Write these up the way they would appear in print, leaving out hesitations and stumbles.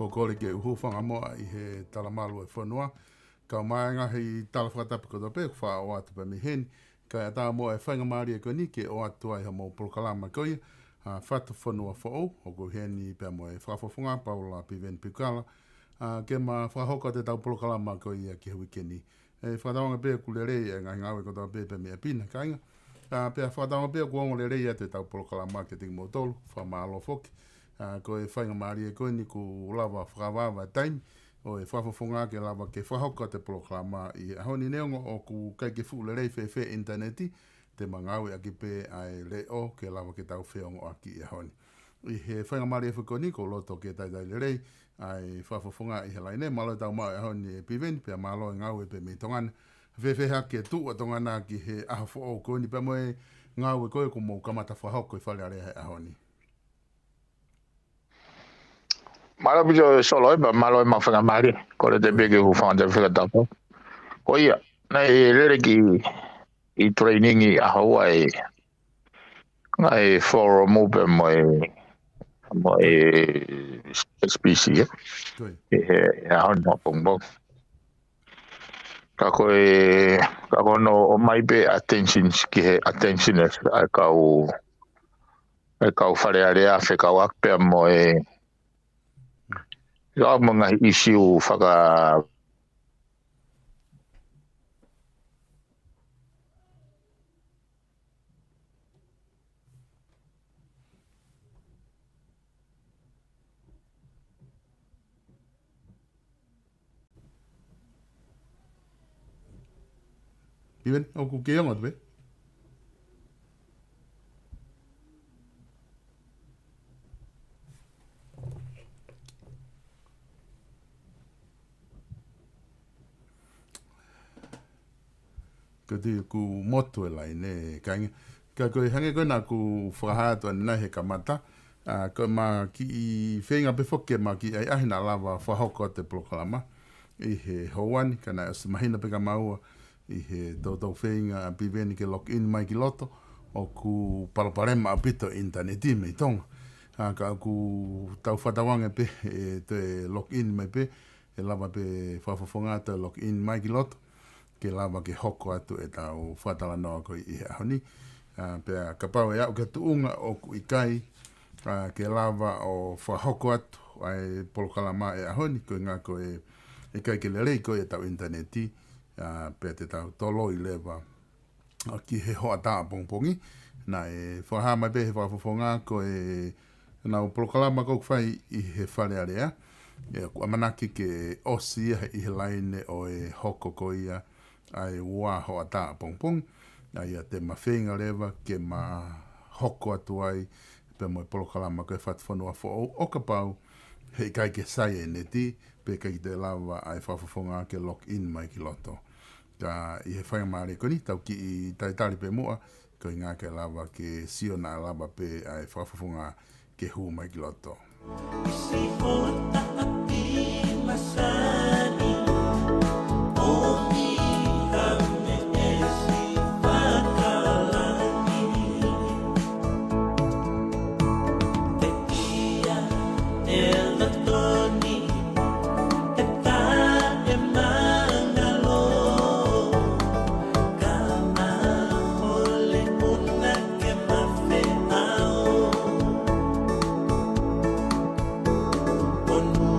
kokole ke uhufanga moa I he talamalu e whanua. Ka mai ngahi talawhatapi ko tope, wha o atu pa miheni. Ka tā moa e whainga maari e koni ke o atu ai ha mo polokalama koia. Fatufonua whao, o ko heni Pea Moe Fatufonua, Paula Piveni Piukala. Ke ma whahoko te tau polokalama koia ki hui keni. Whataonga pia ku le rei e ngai ngawe ko tau pia mea pina kainga. Pia whataonga pia ku ongo le rei e te tau polokalama ke tingi mo tolu, whamalo foki. Ko e whainga maari e koni ku lava whakawawa taimi. O e whafafonga ke lava ke whahoko te polokalama I ahoni neongo o ku kai ke fu le rei whewhe interneti. Te mangawe aki pe ai le o ke lava ke tau whiongo aki I ahoni. I he whainga maari e whakoni ko loto ke tai le rei. Ai whafafonga I he laine, malo tau mau e ahoni e Piveni, pia malo e ngau e pe me tongana. Whewhe hake tu o tongana ki he ahafo o koni, pia moe ngau e koe ko mou kamata whahoko I whale are he ahoni. Malo bijo solo ba malo ma fanga mari ko le de bege hu fanga fanga tapo. Ko ia na e lere ki I training I Hawaii. Ngai for move mo SPCA. Ha no pongo. Ka ko no o mai be attention ki he attention a ka o fare area fe ka wak pe mo ya mga issue faka Piveni, o ku ke ongo te Ka te ku motu e lai ne kainga. Ka koe hange koe nā ku whakahātua ni nei he kamata. Ko ma ki I whenga pefoke ma ki ai ahina lava whahoko te polokalama. I he houani, ka nai osu mahina peka maua. I he tōtau whenga Piveni ke lock in mai ki loto. O ku paraparema apito interneti mei tonga. Ka ku tau whatawange pe te lock in mai pe. E lava pe whafafonga te lock in mai ki loto. Ke lava ke hoko atu e tau whatala noa koe I ahoni. Pea kapau e au ke tuunga o ku ikai. Ke lava o whahoko atu ai polokalama e ahoni. Koe ngā koe e kai ke lerei koe e tau interneti. Pea te tau tolo I lewa. Ki he hoa taa pongpongi. Na e whaha mai pe he whafafonga koe nau polokalama kou whai I he whare area. Ku amanaki ke osi I he laine o e hoko koia. Ai ua hoa taa pongpong. Ai a te mawhenga lewa ke ma hoko atu ai. Pe mo e polokalama koe Fatufonua fo o ka pau. Hei kai ke sai e neti. Pe kai te lawa ai whafafonga ke lock in mai ki loto. Ka I he whainga maare koni. Tau ki I taitari pe mua. Ko I ngā ke lawa ke siona lawa pe ai whafafonga ke hu mai ki loto. One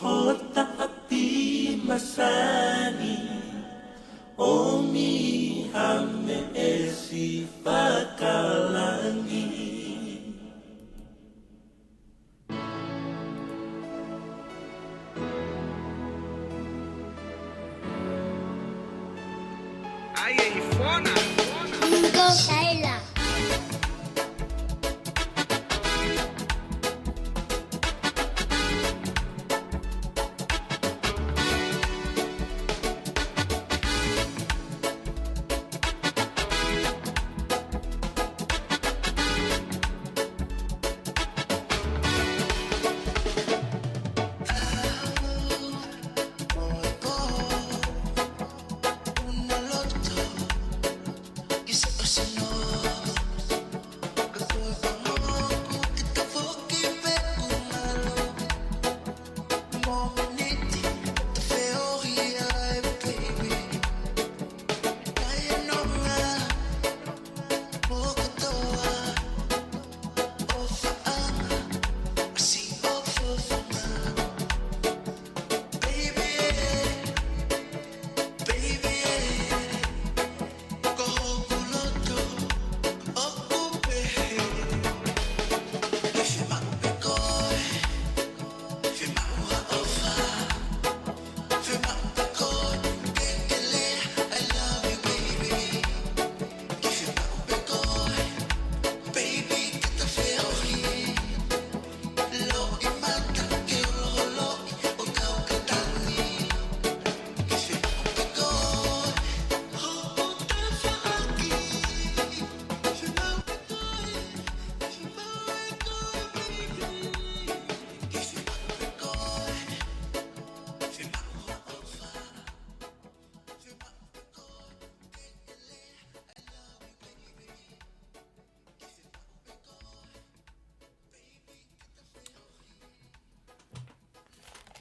hota api masani Omi hame esi pakalangi Ai, fona. Go Shaila.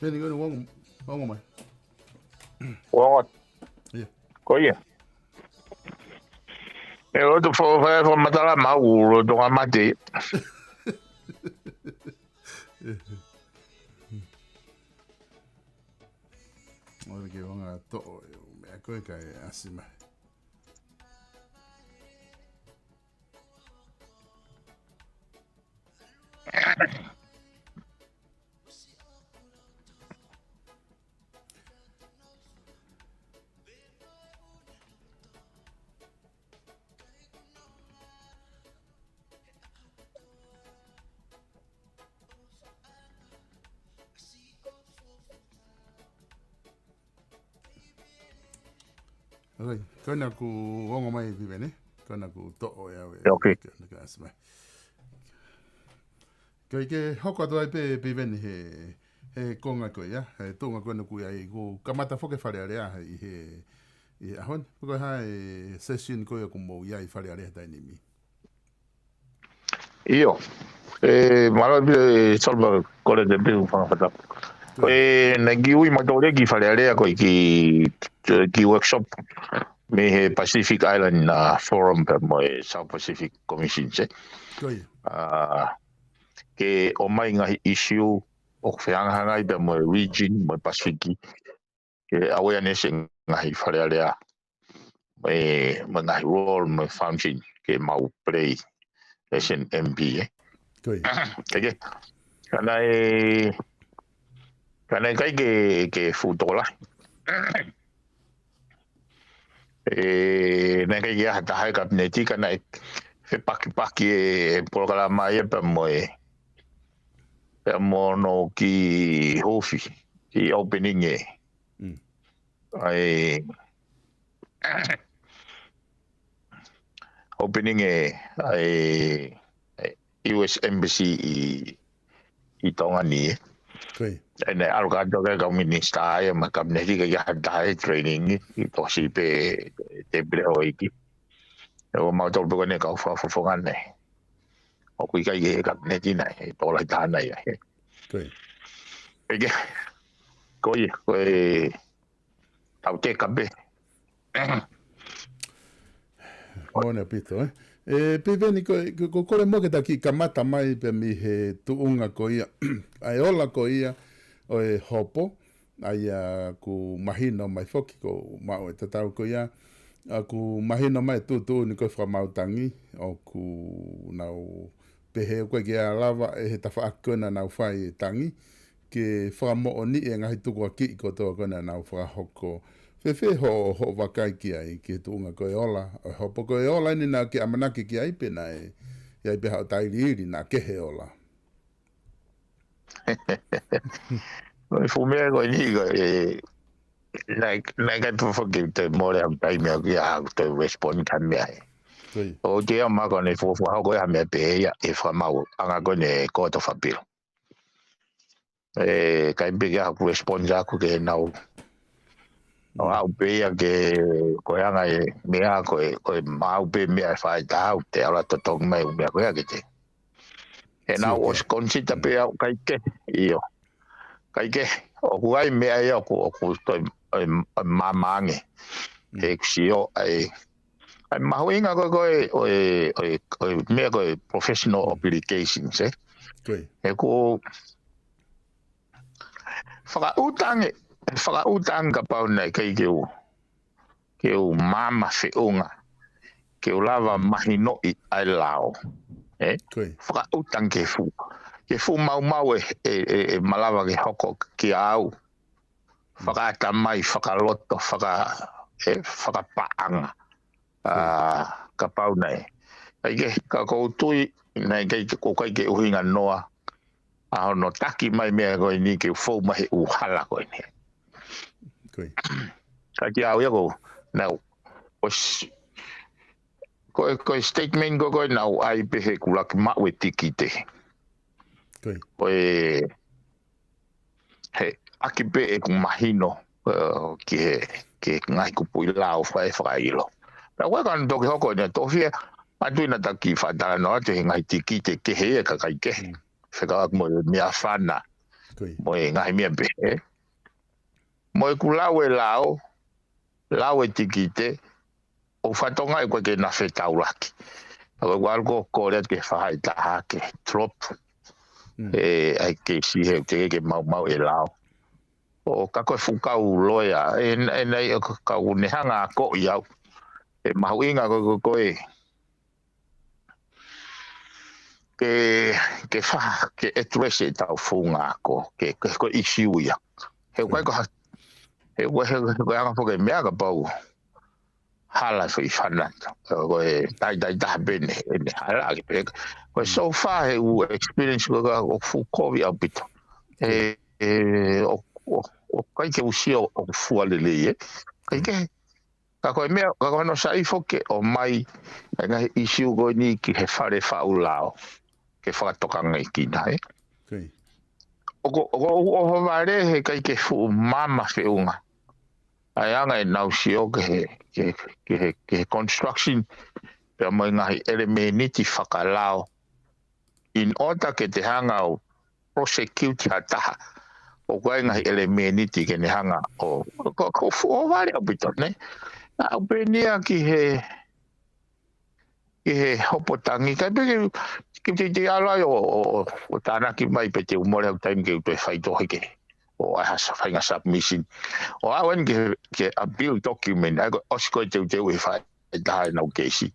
Peni ko wong mai. Wong Iya. ko ia. E o tu fo matala mau do amate. Ora ke wanga to me ko kai asima. Okay, kona ku wongo mai Piveni, kona ku to ya we. Okay. Ka asima. Ke hoko to ai pe Piveni he konga ko ya, he tunga ko no ku ai ku kamata foke fare area he ahon, ko hai session ko ya ku mo ya i fare area dai nimi. Io. Malo solva kore de biu fa fata. Nagi ui matore ki fale area ko ki workshop me he Pacific Island Forum pe mo South Pacific Commission che. Koi. Ke o mai ngahi issue o whianga i pe mo region mo Pacific ke awareness ngahi fale area mo ngahi role mo function ke mau play as an MP Koi. Okay. Kanai kai ke futola. Na kai ya ta hai kabineti kanai fe paki programa ya pe moe. Pe mono ki hofi ki opening ai opening ai US Embassy i tonga ni. Koi. Ene aluka doga ka minista ya makabineti ka ya dai training to si pe te ble iki. O mau tol pe ne ka fa ngan ne. O kui ka ye kabineti nai to la ta nai. Koi. Ege. Koi tau te kabe. Mona pito Piveni ko kore mo ke taki kamata mai pe mi he tuunga ko ia. Ai ola ko ia. o e hopo, ai ku mahino mai foki ko mau e tatau ko ia, ku mahino mai tutu ni koe whamautangi, o ku nau pehe koe ki a lava e he tawha akona nau whai e tangi, ke whamo o ni e ngahi tuku a ki ko toa kona nau whahoko, Fefe ho wakai ki ai ki tuunga koe ola, o hopo koe ola ni nā ke amanaki ki ai pena e ai peha o tairi nā kehe ola. Koe fumea koe ni koe, nai kai puwhaki te more am taimea ki a te respond ka mea e. O te a mako ne fufu hau koe ha mea pehe e whamau, anga koe ne koto whapiro. Kai peke haku respond aku ke nau, o au pea ke koe anga e mea koe mau pe mea e whae tahau te ala totongi mai mea koe ake te. E nau os konsita pea kai ke iyo. Kai ke o kuai mea e oku toi mamange. E kusio ai mahuinga koe mea koe professional obligations e ko whakautang ka pau nei kei keu mama whiunga, keu lava mahinoi ai lao. Whakautang ke fu. Ke fu mau e malawa ke hoko ki au. Whakaata mai, whakaloto, whakapaanga. Ka pau nei. Kei ka koutui nei kei ke uhinga noa. Aho no taki mai mea koe ni ke fau mahi uhala koe ni. Ka ki au iako, nau, koe statement koe nau ai pehe kulaki mau e tiki te. Koe, he, aki pe e kumahino ki ngai kupui lao whae whakailo. Pea koe kanu toki hoko ni tofia, matuina taki whatara no ate he ngai tiki te kehe e kakai kehe. Whekawak mo mea whana, mo e ngahi mea pehe. Mo e ku lau e tikite, o whatonga e koe ke na whetauraki. Ako walko kore ke whahai taha ke trop, ai ke sihe te ke mau e lau. O kako e whukau loia, e nei kau nehanga a ko i au. E mahu inga koe ke etrese tau funga ko ke issue ya he koe anga foke mea ka pau hala so i whana koe tai taha bene ene hala ki peka koe so far he u experience o fukovi au pito o kai ke usio o fualele kai ke ka koe mea ka koe no sai foke o mai nga issue koe ni ki he whare whaulao ke whakatokanga i kina, O vare he kai ke fu mama whiunga. Ai anga e nau sio ke construction pea mai ngahi elemeniti whakalao. In order ke te hanga o prosecute hataha. O kai ngahi elemeniti ke ne hanga o vare au pito, ne? Au penia ki he hopotangi. Kai peke te alai o tānaki mai pe te umore au taimi ke utoi whaitohi ke o ahasa whainga submission. O awen ke a bill document, ai osko te uteu e whai taha nau keisi.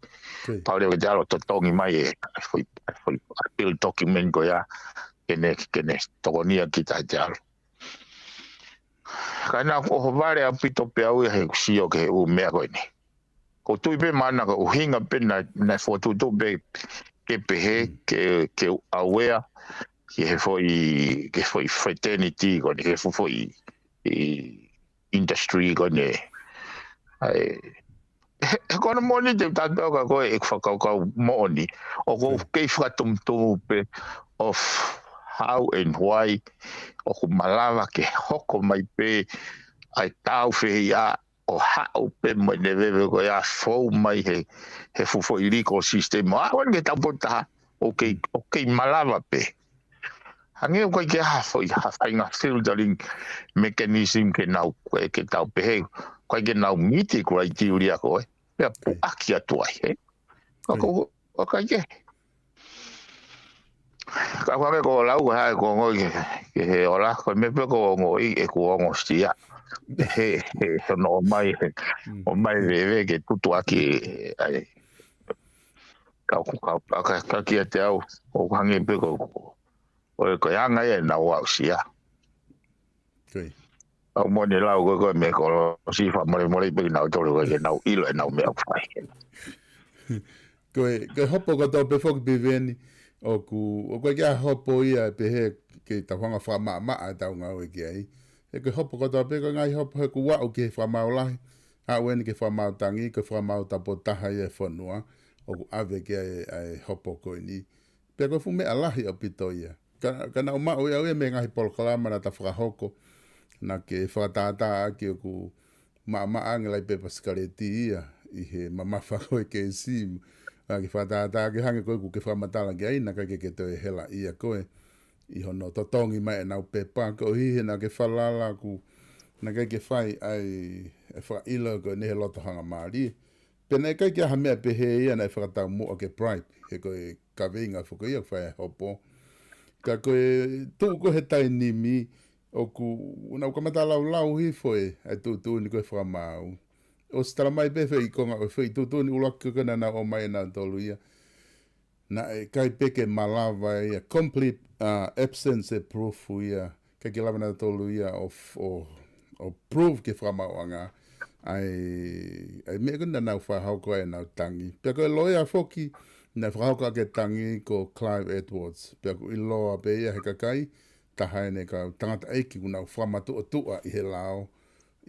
Paure o te alo totongi mai e a bill document ko ia kene tokonia ki tae te alo. Kaina o vare a pito pe au he kusio ke u mea koe ni. Ko tui pe mana ko uhinga pe na fotuto pe ke pehe, ke aware, ke foi fraternity, ke foi industry, he kona moni te tātou ka koe e whakaukau moni, o ko kei whakatumtumu pe of how and why, o ko malawa ke hoko mai pe, ai tau whehi a, o hao pe mai newewe ko ia fau mai he fufo i legal system. Awan ke tampota o kei malawa pe. Hangi o ke hafo i hawhainga filtering mechanism ke nau ke tau pehe. Koe ke nau miti criteria koe. Pea pu aki atuai he. Ka whake ko lau ko hae ko ngoi ke he ola ko me pe ko ngoi e ko ngo stia he no mai o mai veve ke tutu aki ai ka ki te au o hangi pe ko o ko yanga e na wa stia Koi. au mo ni lau ko me ko si fa mo pe na to ko ke na ilo na me fai Koe hopo ko tau pe fok Piveni o koe kia hopo ia pe he ke ta whanga whama a tau ngau e ki ai. E koe hopo ko tau pe ko ngai hopo he ku wau ke whama o lahi. A weni ke whama o tangi, ke whama o tapo taha i e whanua o ku ave ke ai hopo koe ni. Pe koe fume a lahi o pito ia. Kana o mao ia me ngahi polkalama na ta whakahoko na ke whakatata aki o ku maa angelai pe paskareti ia i he mamafa koe ke simu. Ki whatata ke hange koe ku ke whamatala ki aina kai ke te hela ia koe i hono totongi mai nau pepa ko hihe na ke whalala ku na kai ke whai ai e whaila ko nehe loto hanga maari pena e kai ke hamea pe he ia na e whakatau mua ke bribe he koe ka veinga whuko ia whai hopo ka koe tuu ko he tai nimi o ku nau kamata lau hi foe ai tuu ni koe whakamau o stara mai pe fei konga o fei tutu ni ulaki kana na o mai na tolu ia na e kai peke malava ia complete absence of proof ia kai ke lava na tolu ia o proof ke whama wanga ai me kuna na whahau koe na tangi pe koe loia foki na whahau koe ke tangi ko Clive Edwards pe koe iloa pe ia he kakai tahaene ka tangata eiki kuna whama tua i he lao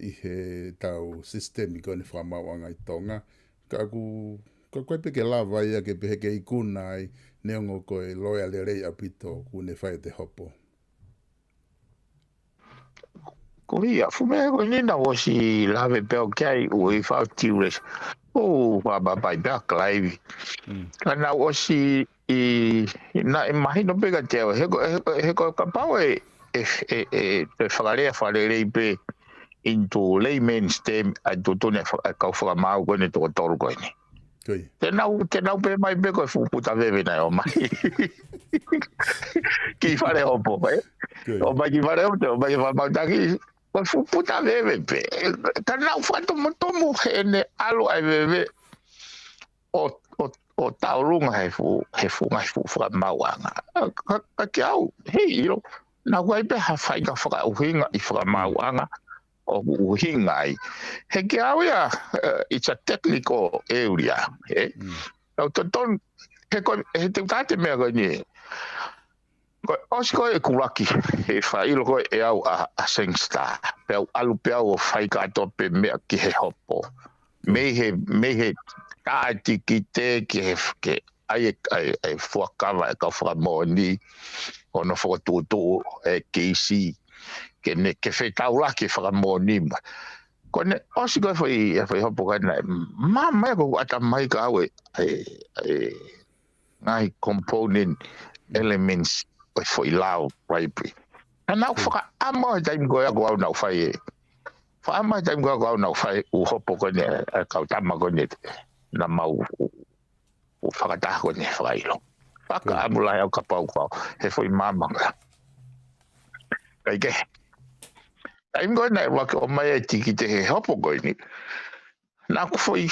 i he tau sistemi ko ni whamawanga i tonga. Ka koe peke lava ia ke pehe ke ikuna ai neongo koe loia le rei apito ku ne whae te hopo. Ko ia, fume ko nina o si lave peo kai o i whao tiures. O bai pea klaivi. Kana o si na e mahi no pega teo. He ko kapau e te whakarea wharerei pe into layman's term a tutune ka whakamau koe ne toko toru koe ne. Te nau pe mai pe koe fuputa veve na o mai. Ki whare hopo, o mai ki whare hopo, o mai ki whamautaki, koe fuputa veve pe. Ka nau whatomotomo he ne alo ai veve o taurunga he whakamauanga. Ka ki au, hei iro, nau kai pe ha whaika whakauhinga i whakamauanga. O uhingai he ke au ia it's a technical area o ton he te tate me ko ni ko osko e kulaki e failo ko e au a sengsta pe alu pe au fai ka to pe me ki he hopo me he ka tikite ke ai fuakava ka framoni ono foto e kisi ke ne ke fe taula ke framoni kone osiko foi hopo kana mama ko ata mai ka we ngai component elements foi lao bribery ana fa ama time go go na fai fa ama time go na fai u hopo kone ka tama kone na mau u fakata kone failo paka amula ka pau he foi mama kai ke I'm going to work on my ticket he hopo going. Na foi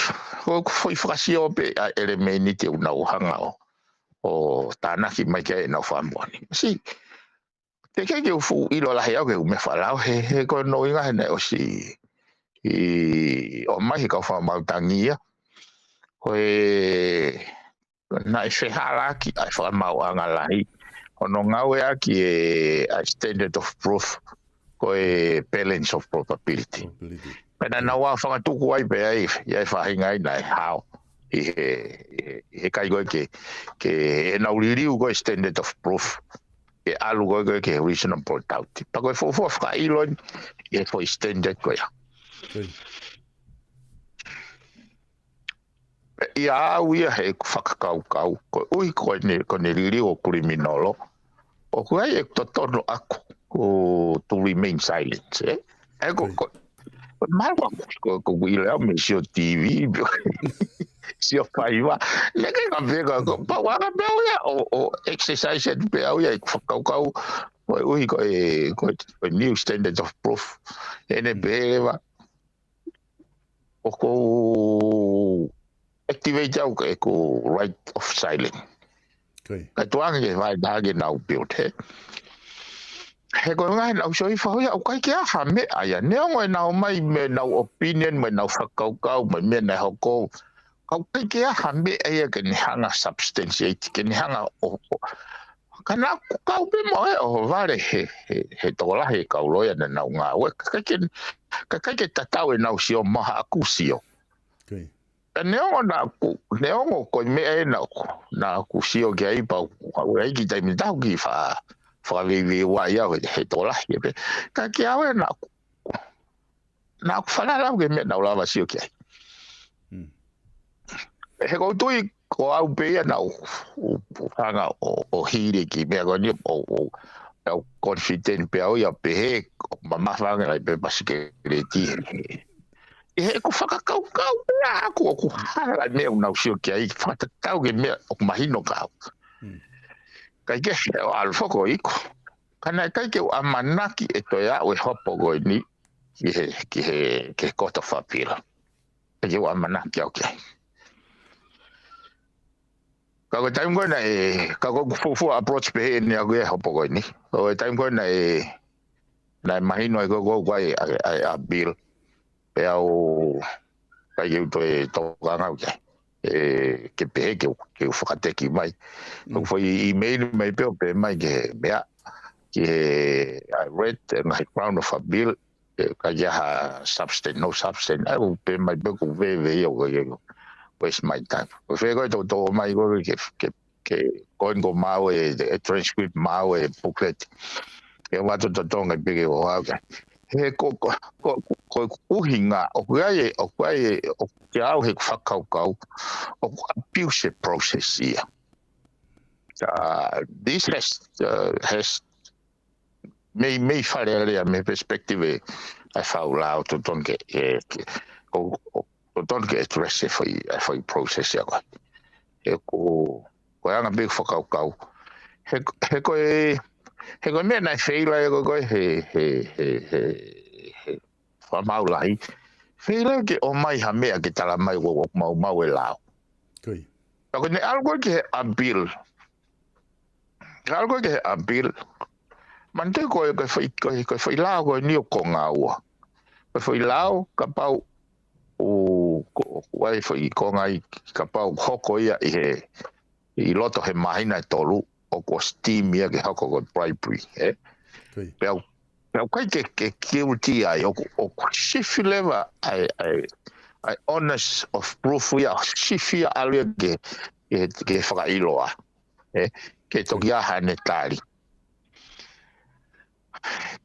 frasio pe elementi te una hanga o tana ki mai ke na famoni. Si te ke fu ilo la hea ke me falau he ko no inga ne o si o mai ka fa mau tangia ko na se hala ki fa mau anga lai ono ngawe aki a standard of proof ko balance of probability. Pena na wa fanga tuku ai pe ai ia fa hinga ai how he kai go ke na uriri go standard of proof ke alu go ke reasonable doubt pa go fo fa ilon e fo standard ko ya ia uia he whakakau ko ui ko ne riri o kriminolo o ko ai to tono ako to remain silent ko mal ko wile me show TV sio paiwa le ke ka vega ko pa wa ka ya o exercise at pe ya kau ui ko new standards of proof ene beva o ko activate au ko right of silence ka tuang ye vai da ge nau build he ko ngai nau soi fa ya o kai ke ha me aya ne ngoi nau mai me nau opinion me nau kau me na hoko kau kai ke ha me aya ke ni hanga substantiate ke ni hanga o kana kau be mo o vale he tola he kau loya na nau nga we ka ke tatau nau sio maha akusio Neo ko me na ku sio ke ai pa o ai ki tai mi tau ki fa vi wa ya he tola ye pe ka ki awe na ku fala la ke me na la va sio ke he ko tui ko au pe na o hanga o hire ki me ko ni o confident pe o ya pe mama fa ngai pe pas ke le ti e ko whakakau la ko hala me una usio ki ai whakakau ke me o mahino kau kai ke al foko iko kana kai ke amanaki e to ya o hopo go ni ke kota fapila ke o amanaki ok ka ko time go na ka ko fu approach pe ni ago e hopo go ni o time go na mahino go a bill pe au kai eu to ganga ke pe ke fukate ki mai ko foi email mai pe mai ke bea ke I read my ground of a bill ka ja substance no substance au pe mai pe ko ve yo waste my time o fe go to mai go ke go mau transcript mau booklet ke wa to tonga pe o ha he ko uhinga o kuai o te au he whakaukau o abuse process here. This has me wharearea me perspective ai whaulao to tonke address for process ya koe. He ko anga big whakaukau. He ko me na feila ko he whamaulai feila ke o mai ha mea ke tala mai wo mau e lao ko ne algo ke abil man te ko foi lao ko ni ko ngawa ko foi lao ka pau o wai foi ko ngai ka pau hoko ia i loto he mahina tolu o ko steam ia ke hako ko bribery Pea kai ke guilty ai o shifi leva ai honest of proof ia shifi alia ke whakailoa ke tokia hane tari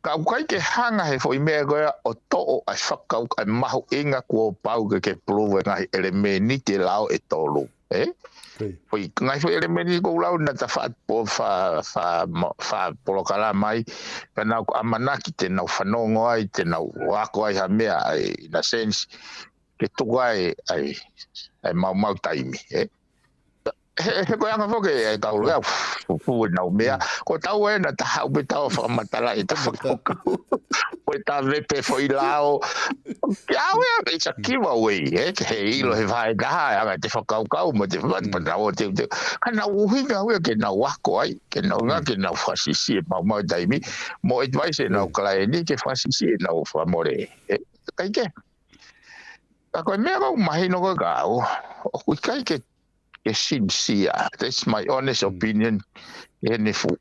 kai ke hanga he foi mea goia o to'o ai whakau ai mahu inga kua pau ke prove ngai elemeni te lao e tolu foi ngai foi elemeni ko lau na ta fa polokala mai kana amanaki te na whanongo ai te na wako ai ha mea in a sense ke tukai ai mau taimi he ko anga foke e ka ulu fu na mea ko tau e na ta hau be tau fa matala e ta foka ko ta vepe foi lao ya we it's a giveaway ke ilo he vai da anga te foka kau mo te va pa o te kana uhinga we ke na wako ai ke na nga ke na fasisi mau taimi mo advice na kala ni ke fasisi na fa more kai ke ko me ko mai no ko ga o kai ke sincere. That's my honest opinion. Enifu.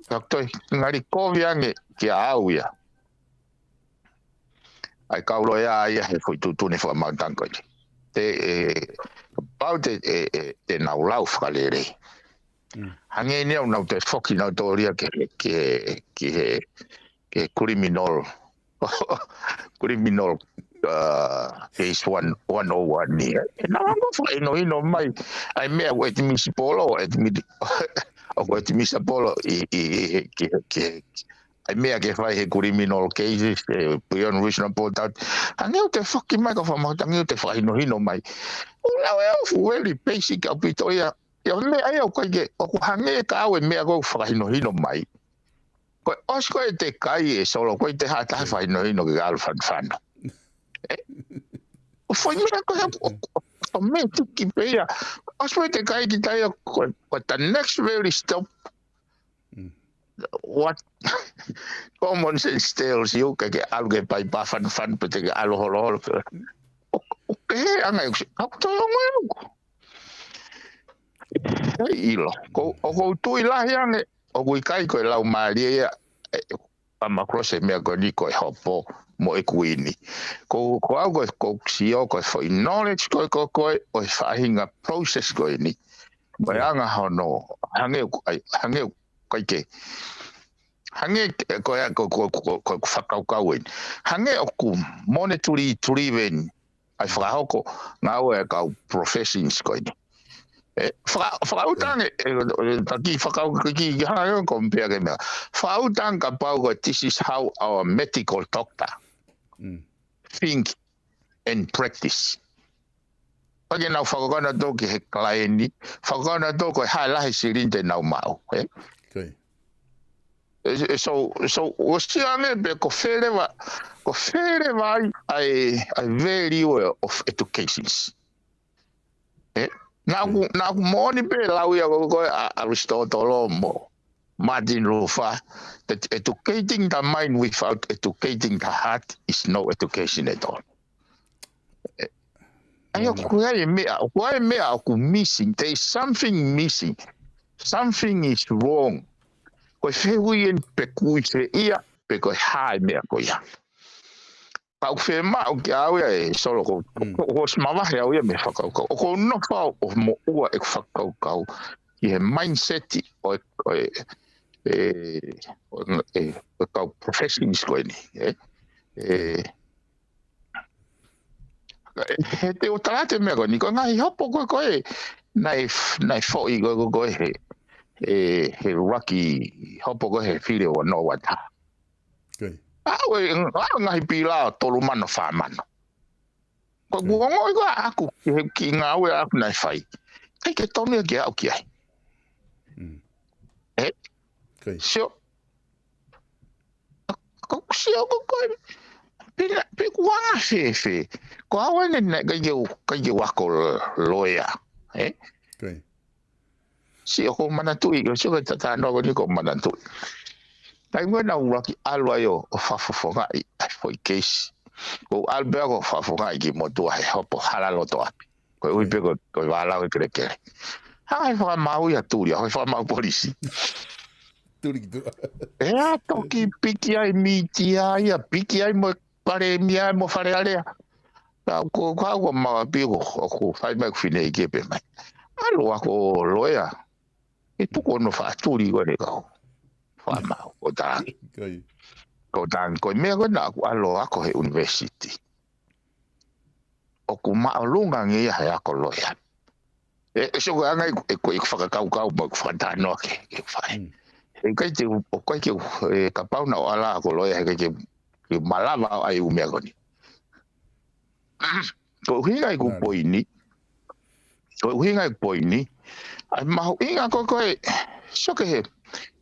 Doctor, ngari koviange ki au ya. Ai kaulo ya he foi tutu ni fo mantanko. About te na ulau falere. Hange ni una te foki na toria ke criminal case 101 ni na ngo fa ino mai ai me o et misipolo et mi o et misapolo ke ai mea ke fai he criminal cases beyond reasonable doubt angeu te fucking mai ka fa ma angeu te fai no hino mai ula we very basic au pitoia ya me ai au kai o ku hange ka au mea go fai no hino mai ko osko te kai solo ko te ha ta fai no hino ke al fan o foi mea ko o me tiki pea osko te kai ki tai ko the next very stop what common sense tells you que algo pai pa fan pete que algo holo okay anga eu to ngo ilo ko tu ila yang o ku kai ko la maria pa macrose me ko ni ko hopo mo e kuini ko algo ko sio ko for knowledge ko o fahinga process ko ni ba anga hono hange kai ke hange ko whakaukau hange oku monetary driven ai whakahoko ngā ue kau professions koe ni whakautange taki whakau ki hanga kompea ke mea whakautang ka pau ko this is how our medical doctor think and practice pake nau whakakana tō ki he klieni whakakana tō ko hai lahi sirinte nau mau Okay. So osiane be ko fere vai I value of educations na moni be lauia ko Aristotle mo Martin Luther that educating the mind without educating the heart is no education at all ayo kuai me aku missing there is something missing something is wrong ko feui en pekui se ia pe ko hai me ko ia pa fe ma o ke au e solo ko smava he au me fa ko no fa o mo ua e fa ko i mindset o ko professionals ko ni te o trate me ko ni ko ngai hopo ko nai fo i go he rocky hopo ko he file o no wata Okay. ngai pila tolu mano fa mano ko ngongo ko aku ki ngawe aku nai fai kai ke tomi ke au ki ai Okay. sio ko pina pe kuanga fe ko awe ne ka je wako loya Okay. si ko manatui ko so ka ta no ni ko manatui tai mo na ura ki alwa yo o Fatufonua ai foi case ko albergo Fatufonua ki mo tu ai hopo halalo to api ko ui pe ko wala o kreke ai fa mau ya tu ya fa mau polisi Turi. toki piki ai mitia ya piki ai mo pare mia mo fare ale ko ma pi ko fai mai fine ke pe mai alo ko loya itu ko no fa turi ko ne ko fa ma ko ta Okay. ko dan ko me ko na ko alo ko he university o ku ma lunga ngi ya ko loya so ko ngai ko fa ka mo fa ta no ke fa kai te o kai ke ka pau na ala ko loya ke malava ai u me ko ni ko hinga ku poini ai ma hinga ko so ke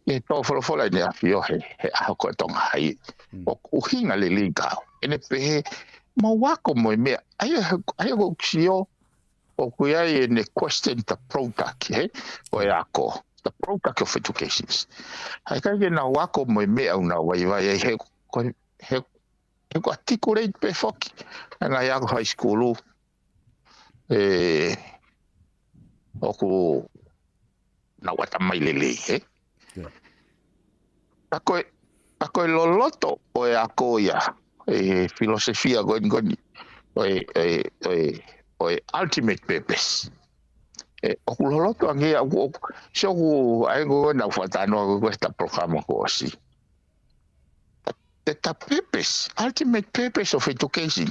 e to fo la ni afio he ko tong hai o hinga le linga ene pe ma wa ko mo me ai ko xio o ku ya ne question the product o ya ko the product of education ai ka na wa ko mo me au na wai he ko articulate pe foki na ya high school o ku na wata mai lele ako loloto o ako ya filosofia goni o ultimate purpose o ku loloto ange so ku ai go na fata no ko esta programa ko si the purpose ultimate purpose of education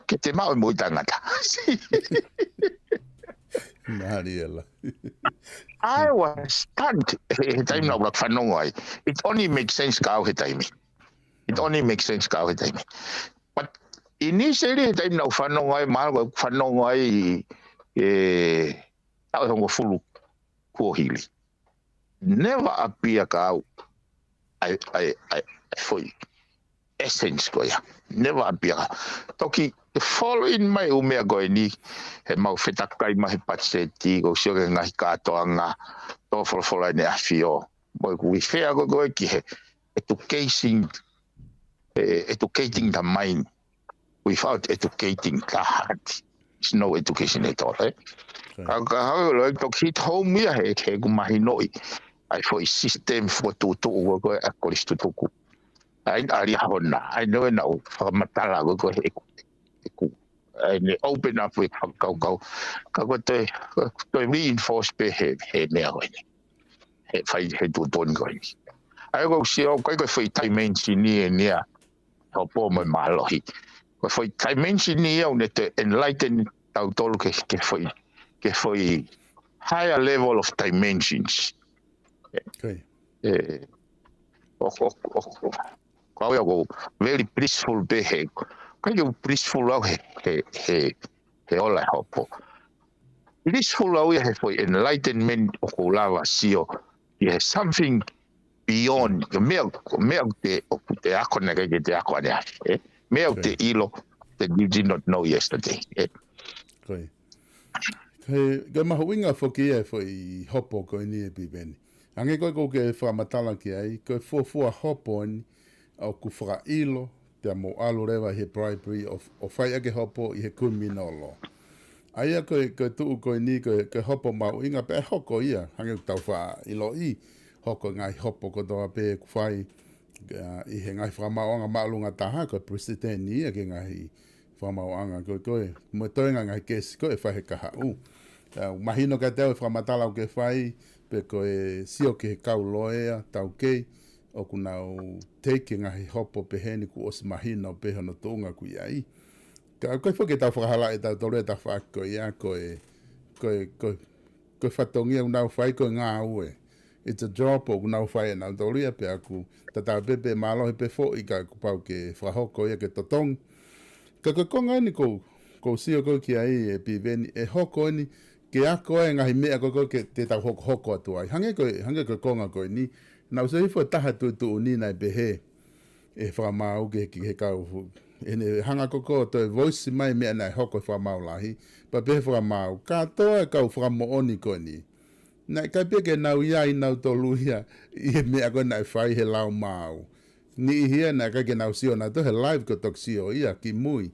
que te mau mo tangata Mariela. I was stunned. Time na wak whanonga ai. It only makes sense ka au he time. It only makes sense ka au he time. But initially, time na whanonga ai, maa whanonga ai, tau hongo fulu kua hili. Never appear ka au. I foi essence ko ya. Never appear. Toki, the following mai umea goe ni, he mau whetakai mahi patseti, go sioge ngahi katoa ngā, tō wholawhola ne awhio. Moi kui whea goe ki he educating the mind without educating the heart. There's no education at all, eh? Ka hau loi tok hit home ia he kumahi noi. Ai foi system for to goe a koristu tuku. Ai ari hona. Ai noe nau whakamatala goe he ku. Ai ne open up with kau. Ka goe toi reinforce pe he mea goe ni. He whai he tutoni goe ni. Ai go sio koe foi dimension ni e nia. Hopo mai malohi. Koe foi dimension ni au ne te enlightenment tau tolu ke foi higher level of dimensions. Okay. Kau go very peaceful be he. Kai go peaceful au he ola hopo. Peaceful au he foi enlightenment o ko lava sio. He has something beyond the milk te ako na kaya te ako ane. Milk te ilo that you did not know yesterday. Okay. Ke mahuinga whoki e whai hopo ko ni e Piveni. Ange koe ke whamatala ki ai, koe fuafua hopo ni au ku whakailo te mo alo rewa he bribery o whai ake hopo i he kuminolo. Aia koe tuu koe ni koe hopo mahuinga pe hoko ia, hange tau wha ilo i hoko ngai hopo ko toa pe ku whai i he ngai whamauanga maalunga taha koe president ni ia ke ngai whamauanga koe. Mo toenga ngai kesi koe whai he kaha u. Mahino ka teo e whamatala o ke whai, pe koe sio ke he kau loea, tau kei, o kunau teike ngahi hopo pe heni ku os mahino pe hono tuunga ku iai. Koe whake tau whakahala e tau tolu e tau whako ia, koe whatongia unau whai koe ngā ue. It's a job o kunau whai e nau tolu ia pe aku, tatau pepe malo he pe fo i ka kupau ke whahoko ia ke totong. Ka koe konga ni kou sio koe ki ai e Piveni, e hoko ni, ke ako e ngahi mea koe ke te tau hoko atu ai. Hange koe konga koe ni. Nau se hifo taha tu ni nai behe. E whamau ke he kau. Ene hanga koko toi voice mai mea nai hoko whamau lahi. Pa behe whamau. Ka toa e kau whamo oni koe ni. Nai kai peke nau iai nau tolu ia. I mea koe nai whai he lau mau. Ni ihia nai kai ke nau sio nai to he live ko tok sio ia ki mui.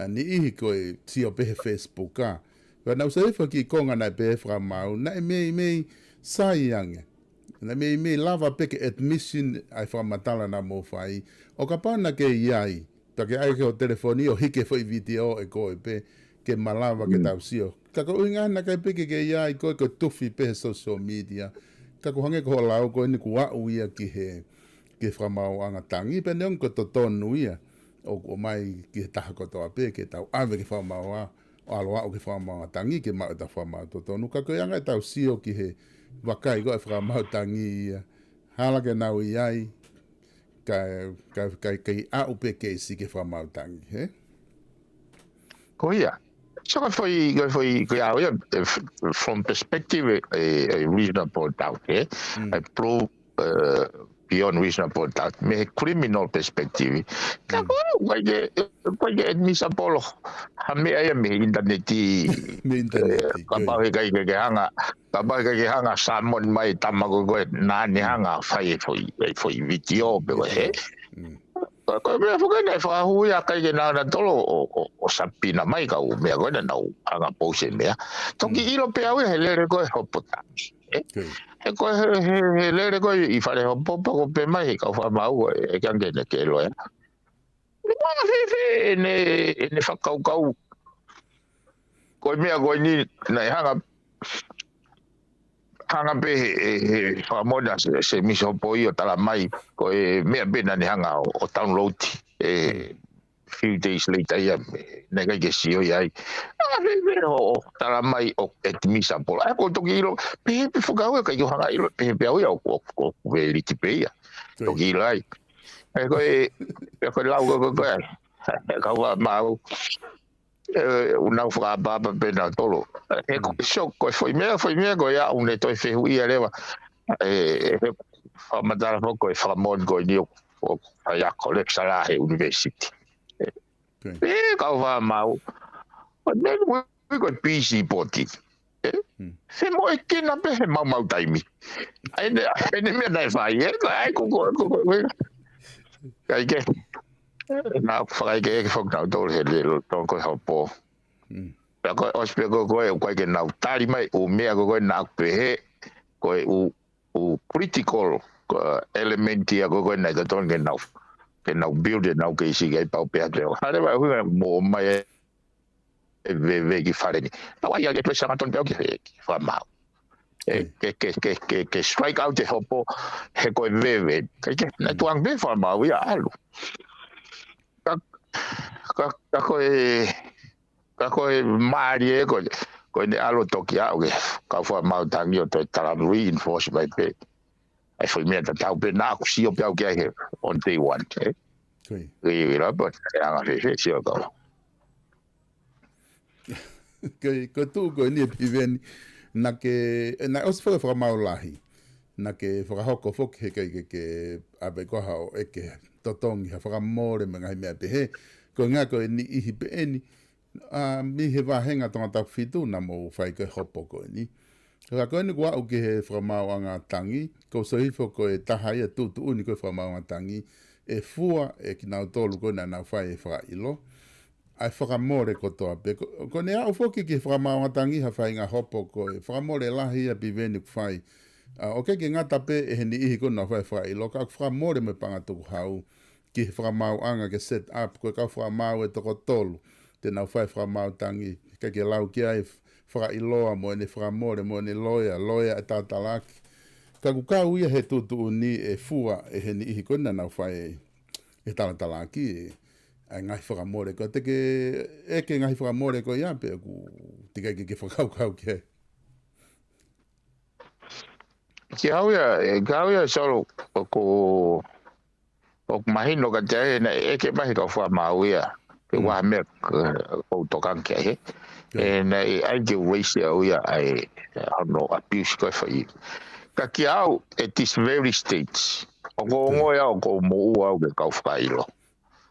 Ni ihi koe sio behe Facebook ka. Nau se hifo ki konga nai behe whamau. Nai mei sai yange. Na me lava peke admission ai whamatala na mo whai. O ka pana ke iai. Ta ke ai ke o telefoni o hike whai video e koe pe. Ke malava ke tau sio. Ka ko inga na kai peke ke iai koe ko tufi pe social media. Ka ko hange ko lau koe ni ku au ia ki he. Ke whamau anga tangi. Pe neon ko to tonu ia. O mai ki he taha kotoa pe ke tau ave ke whamau a. O aloa o ke whamau anga tangi ke mau ta whamau to tonu. Ka ko anga tau sio ki he. Wakai goe whakamau tangi ia. Hala ke nau iai. Kai au pe keisi ke whamau tangi, he? Ko ia. So koe au ia, from perspective a reasonable doubt, eh? I prove beyond reasonable doubt. Me criminal perspective. Ka koe ke admissible. Hame aia me interneti. Me interneti. Kapau kai ke hanga. Kapau ke hanga salmon mai tamago koe nani hanga whai foi video pe koe he. Koe mea whukai nei whahui a kai ke nana tolo o sapina mai kau mea koe na nau hanga pose mea. Toki ilo pe au he lere koe hopotangi. He koe he lere koe I whare hopopa ko pe mai he kau whamau e kiangene ke loe. Mga whiwhi ene whakaukau. Koe mea koe ni nei hanga pe he whamoda se miso po I o tala mai. Koe mea pena ni hanga o download few days later ia nega ke sio ia me o tala mai o etmisa polo ko to kilo pe fuga ka yo hanga ilo pe ia o veri tipea to kilo ai ko lau ko ka wa mau una fra baba pena tolo ko so ko foi me go ia un to fe ia leva fa madara ko fa mod go ni o ia collection university ka wa mau but then we got busy body se mo ke na pe mau taimi ai me na fa ia ai ko kai ke na fra ke fok na do he le to ko hopo ko ospego ko ke na tari mai o me ko na pe ko u critical element ya ko na to ke na build it na ke si ke pa pe ate ale ba mo mai ve ki fare ni na wa ya ke sa ton pe ke fa ma que strike out de hopo he ko ve ke na tuang be fa ma wi alu kako marie ko ne alo tokia o ka fa mau tangi o to tala reinforce by pe ai foi meta tau pe na ku si o pe ke on day one ke la but anga fe si o ko tu ko ni Piveni na ke na os fa mau lahi na ke fa hoko fok he ke abe ko ha o ke totong ha fa more me ngai me pe ko nga ko ni I pe ni mi he va henga tonga fitu na mo fai ke hopo ko ni ko ni wa o ke he fra mau anga tangi ko so hi fo ko ta ha ya tu ni ko fra mau anga tangi e fua e ki na tolu ko na fai fra ilo ai fra more ko to pe ko ne au fo ki fra mau anga tangi ha fai nga hopo ko fra more la hi ya Piveni fai ke ngata pe e ni I ko na fai fra ilo ka fra more me panga tu hau ki fra mau anga ke set up ko ka fra mau e to ko tolu te na fai fra mau tangi ke lau ki ai fra iloa mo ne fra more mo ne loya ta talaki ka ku ia he tu ni e fua e he ni ko na fai e ta talaki ai ngai fra more ko te ke ngai fra more ko ia pe ku te ke fra kau ke Gauia solo ko mahino ka te na ke mahi ka fa mau ia ke wa me ko to kan ke na ai ke waste ia ai no abuse ko fa I ka kiau at this very stage o ngo ia ko mo au ke ka fa ilo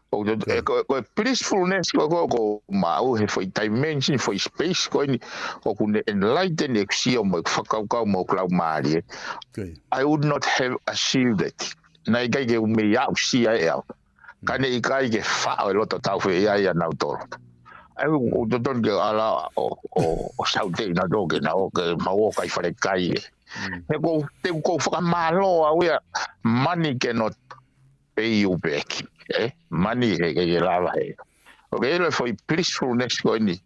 o ko peacefulness ko mau he foi dimension foi space ko ni ko kun enlighten exio mo fa ka mo cloud mari I would not have achieved it na kai ke me ya si ai kane I kai ke fa o lo to tau fe ia na to ai o to ton ke ala o saute na do ke na o ke mau kai fa kai he ko te ko fa malo au ia money cannot pay you back money he ke lava he okay le foi peacefulness ko ni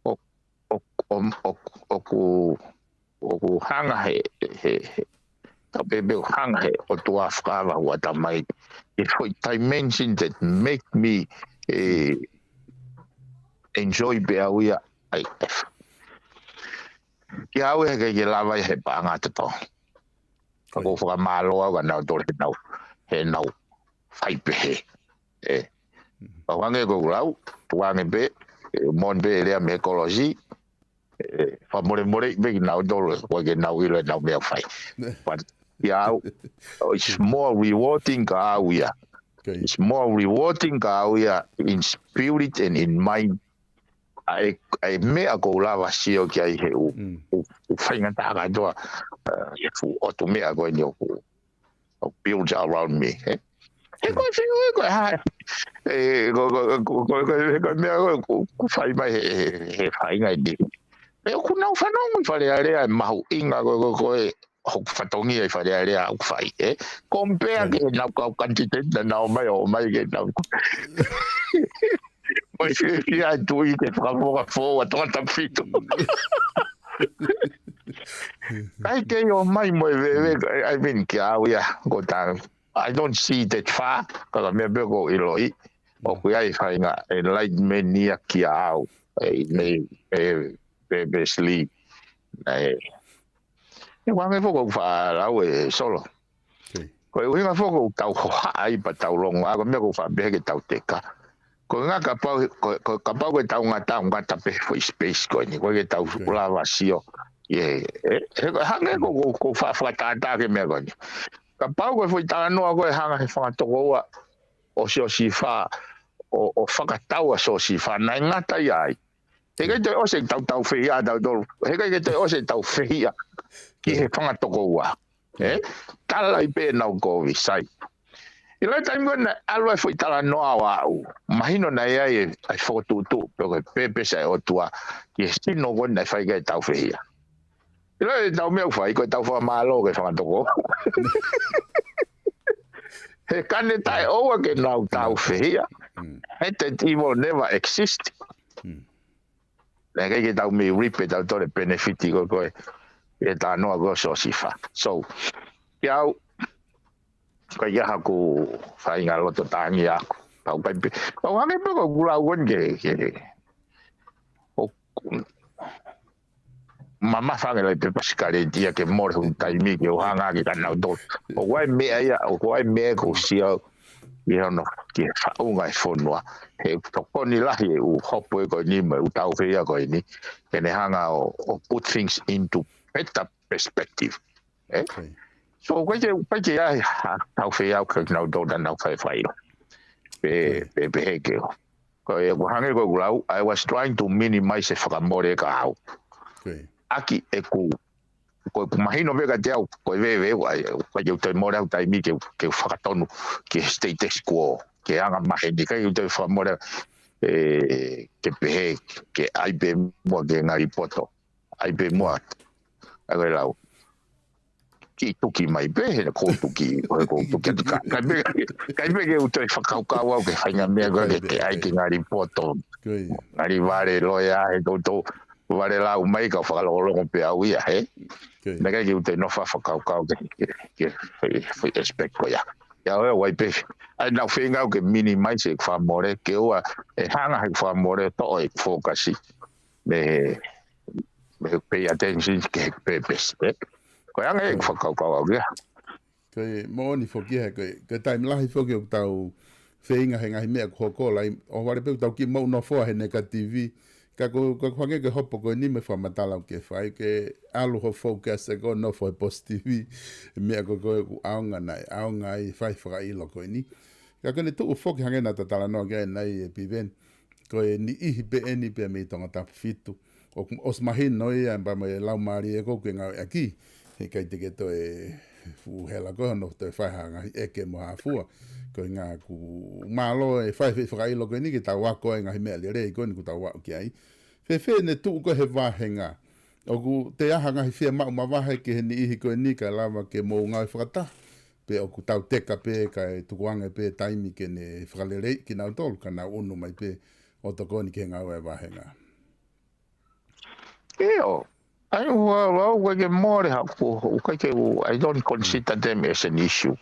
o ku hanga he ta bebe hanga he o tu afkava wa ta mai it foi dimension that make me enjoy beawia ai ya we ke lava he panga to ko fa malo wa na do he no fai pe wange go lau wange be mon be le me ecology fa more be na do wa ke na wi le na me fai but yeah it's more rewarding ka we it's more rewarding ka we in spirit and in mind ai me a go lava sio ke ai he u fai ngata ga do fu o to me a go ni o build around me ko ha ko me fai mai he fai ngai di e ku na fa no fa le area mau inga ko ho fatongi e fa le area u fai compare ke na ka quantity na mai o mai ke na Mas ya tu i te whakamoka fōa tōta whitu. Ai ke o mai mo I mean ki au ia ko tā. I don't see that far. Kaka mea beko I loi. O kui ai whainga enlightenment nia kia au. Bebe sleep. Wange foko whaarau solo. Koe uhinga foko tau hoa pa tau longo. Ako mea ko whabehe ke tau teka. Ko ngā ka pau ke tau ngata pe fo space ko ni. Koe ke tau lawa sio. Hange ko whakatata ke mea ko ni. Ka pau koe fo tala noa koe hanga he whakatoko ua. O si wha o whakataua so si wha nai ngata iai. He kai te ose tau whia tau tolu. He kai te ose tau whia ki he whangatoko ua. Tala i pē nau kovi sai. I lai taimi kona alua fwoi tala noa wa au. Mahino na iai ai whotutu. Peko pepe sai o tua. Ki he sino kona i whai kai tau whia. I lai tau mea whai koe tau wha maalo ke whangatoko. He kane tai oa ke nau tau whia. He te will never exist. Nē kei ke tau me ripe tau tore benefiti ko koe. E tā noa ko so sifa. So, ki au, ka iaha ku whainga loto tāngi aku. Pau paipe. Pau hange pako kula uon ke. Mama whange lai pe pasikare tia ke more hu taimi ke o hanga ki kanau tō. O koe mea ia, o koe mea ko sia i hono ki whaunga e whonua. He tokoni lahi u hopo e koe ni me u tau whia koe ni. Kene hanga o put things into better perspective. So koe te ai tau whia au ke nau tō nau whai. Pe heke o. Koe hange koe kulau, I was trying to minimize e whakamore ka au. Aki e ku koe mahino vega te au koe vewe koe eu te more au taimi ke whakatonu ke status quo ke anga maheni kai eu te whamore ke pehe ke aipe mua ke ngari poto aipe mua agoe lau ki tuki mai pehe ko tuki kai peke eu te whakaukau au ke whainga mea koe ke aike ngari poto ngari vare loia he toto vare lau mai ka whakalolongo pe au ia he nega ki ute nofa whakaukau ke expect ko ia ia oe wai pe ai nau whenga ke minimize e whamore ke ua e hanga he whamore to e fokasi me pay attention ke purpose ko anga e whakaukau au ia koe mooni whoki he koe taim lahi whoki o tau whenga he ngahi mea koko lai o ware pe tau ki mau no fua he neka TV ka ko hange ke hopo ko ni me fa matala ke fai ke alu ho focus e go no fo positive me ko aunga i fai fra i lo ko ni ka ko ne tu fo ke hange na tala no ke nai piven ko ni I be eni pe me tonga ta fitu o os mahin no ia ba me lau mari e ko ke nga aki he kai te ke to e fu hela ko no te fai hanga e ke mo afua ko nga ku malo e fai fra i lo ko ni ke ta wa ko nga me le re ko ni ku ta wa ki ai fe ne tu ko he wahenga o ku te aha nga hi ma wahe ke ni I ko ni ka lava ke mo nga frata pe o ku tau teka pe ka e tu wanga pe taimi ke ne fralere ki na tol kana unu mai pe o to ko ni ke nga wahenga o ai wa ke more ha ku ka ke I don't consider them as an issue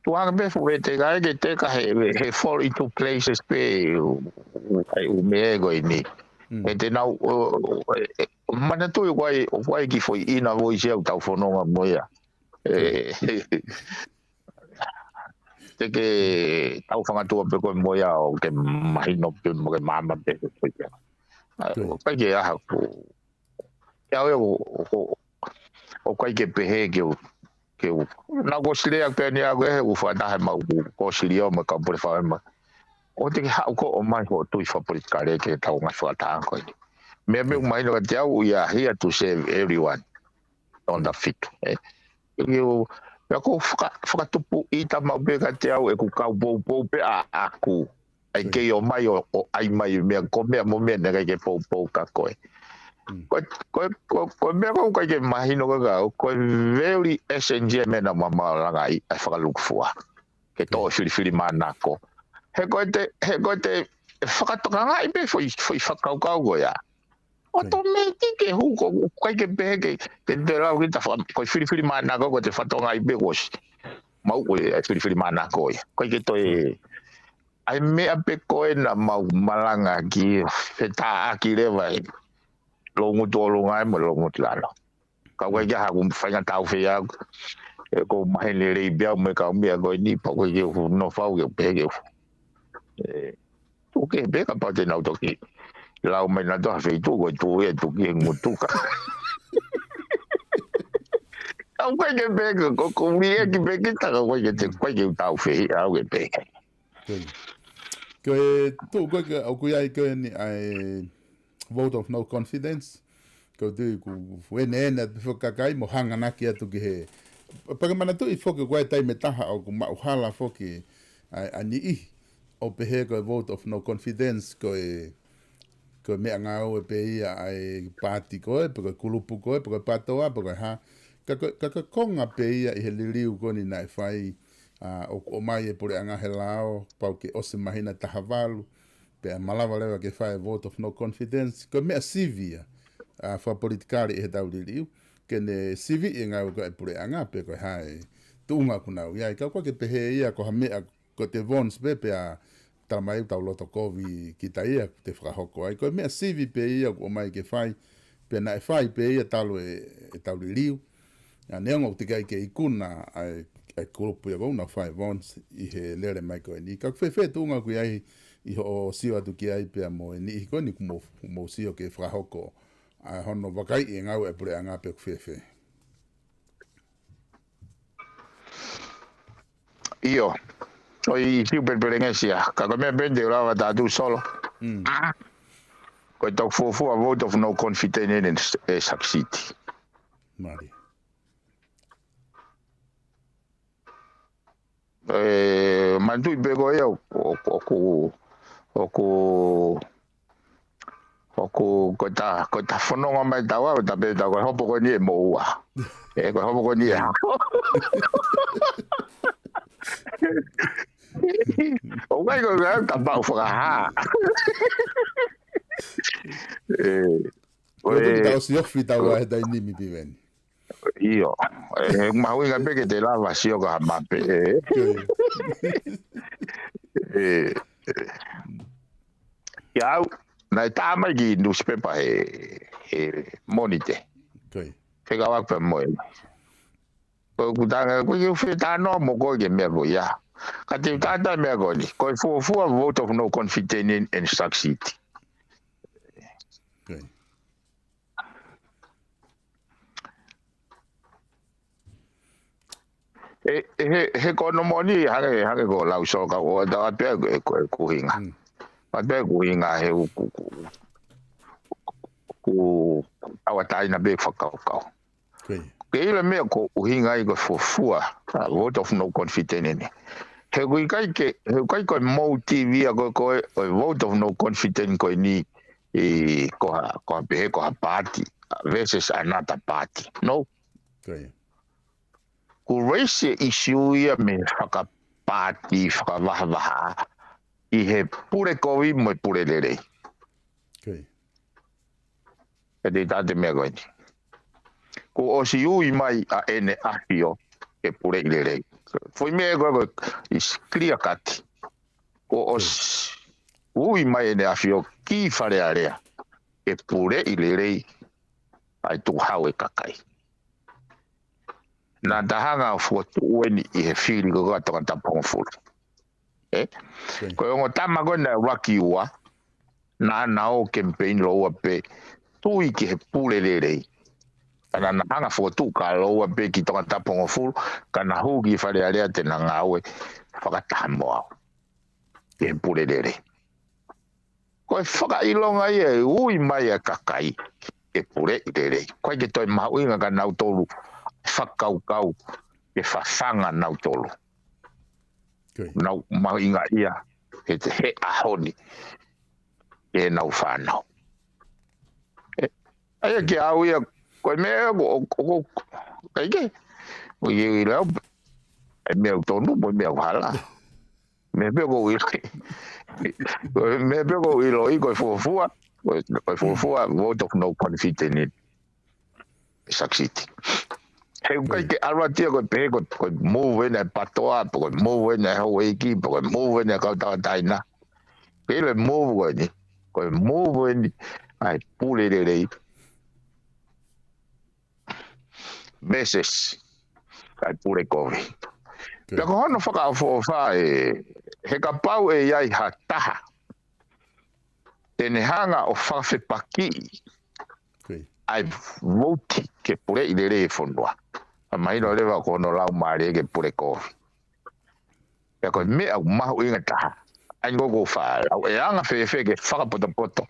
tuanga be fu te ga te ka he fall into places pe u me ego ni e te nau mana tu wai ki foi ina voice au tau fononga moia te ke tau fanga tu pe ko moia o ke mahino pe mo ke mama pe ko ya pa ke ya ku ya o kai ke pe ke na go silia pe ni ago e u fa da ma ko silia ma ka por fa ma o te ha ko o mai ho tu fa por kare ke ta nga fa ta ko me mai no ka u ya here to save everyone on the fit you ya ko fa tu pu I ta ma be ka te e ku ka bo pe a ku ai ke o mai o ai mai me ko me mo me ne ke po ka ko ko me ko ka ke mahino ka ko very SNG me na mama langa I fa look for ke to fili mana ko he ko te fa to nga I be foi fa ka go ya automatic e hu ko ke be ke te ra ki ta ko fili mana ko te fa to nga I be was mau ko fili mana ko ke to ai mea pe koe na mau malanga ki feta aki lewa e longu tolu ngai mo longu tlalo ka wai ja ha whainga tau whea e ko mahe le rei bia me ka mea koe ni pa koe ke no whau ke peke tuke peka pa te nau toki lau mai na toha wheitu koe tu e tuki e ngutuka au koe ke peke ko kumie ki peke taka koe ke te koe ke tau whea au ke peke Koe tu koe ke au koe ai koe ni ai vote of no confidence. Ko tu ku wene na whakakai mo hanga naki atu ki he. Pakamana tu I whoke koe tai me taha au ku mauhala whoke ani I o pehe koe vote of no confidence koe mea ngau e pe ia ai pāti koe, pe koe kulupu koe, pe koe patoa, pe koe ha. Ka konga pe ia I he liriu koni na e whai o mai e pure anga he lao, pau ke ose mahina tahavalu, pe a malawa lewa ke whai vote of no confidence, ko mea sivia, wha politikari e he tau liriu, ke ne sivi e ngau ko e pure anga, pe koe hae, tuunga kunau, iai, ka koe ke pehe ia, ko ha mea, ko te vons pe a taramai tau loto kovi ki ta ia, te whakahoko ai, ko mea sivi pe ia, ko mai ke whai, pe na e whai pe ia talo e tau liriu, neongo te kai ke ikuna ai kurupu ia na whai vons I he lere mai koe ni. Ka whewhe tunga kui ai I ho siwa tu ki ai Pea Moe ni I koe ni kumo sio ke whahoko a hono wakai I ngau e pure anga pe whewhe. Io, I siu perperengesia, ka koe mea bende urawa tātu solo. Koe tau fuafua vote of no confidence e succeed. Mari. Mantui pego e ko ta fononga mai tawa ta pe ta ko hopo ko ni mo ua e ko hopo ko ni o mai ko ga ta ba fo ha o ta si offi ta wa da ni mi Piveni io ma ui ga peke te lava si o ga mape ya na ta mai ki newspaper monite ke ga wa pe mo ko kutanga ko yo fe ta no mo ko ge me go ya ka te ta ta me go ni ko fu vote of no confidence in succeed he kono moni hage go lau so ka o da pe ko hinga pa pe ko hinga he ku awatai na be fakau ke ile me ko hinga I go fua vote of no confidence ni he kai ko mo TV ko vote of no confidence ko ni ko pe ko party versus another party no ku race issue ia me whakapāti, whakawahawaha I he pure kovi mo pure lere. E te tate mea koe ni. Ku osi ui mai a ene ahio e pure lere. Foi mea koe is clear cut. Ku osi ui mai ene ahio ki whare area e pure I lere ai tu hau e kakai. Na tahanga fotu weni I he whiri ko kata kata pongfuru. Ko ongo tama ko na waki ua na o campaign loa pe tui ki he pule lere. Kana na hanga fotu ka loa pe ki toka ta pongfuru kana hugi whare area te na ngawe whakataha au. Ki he pule lere. Ko e whakailonga I ui mai a kakai e pule lere. Ko ke toi mahuinga ka nau tolu whakau e whawhanga nau tolu. Nau mahinga ia e te he ahoni e nau whanau. Aia ki au ia koe mea o kaike. O i leo e mea tonu mo mea whala. Me peo ko ilo. Me peo ko ilo I koe fuafua. Koe fuafua vote of no confidence in succeed. He kai ke arwa tia ko pe ko move ne patoa ko move ne ho eki ko move ne ka ta taina. Pe le move ni ko move ni ai pule le meses kai pule kovi. Pe ko hono whaka fo fa he ka pau e iai ha taha. Tene hanga o whawhi paki ai voti ke pule i le re fonua. A mai no lewa ko no lau maare ke pule kovi. Pe ko me au mahu inga taha. Ai ngogo wha au e anga whewhe ke whakapoto.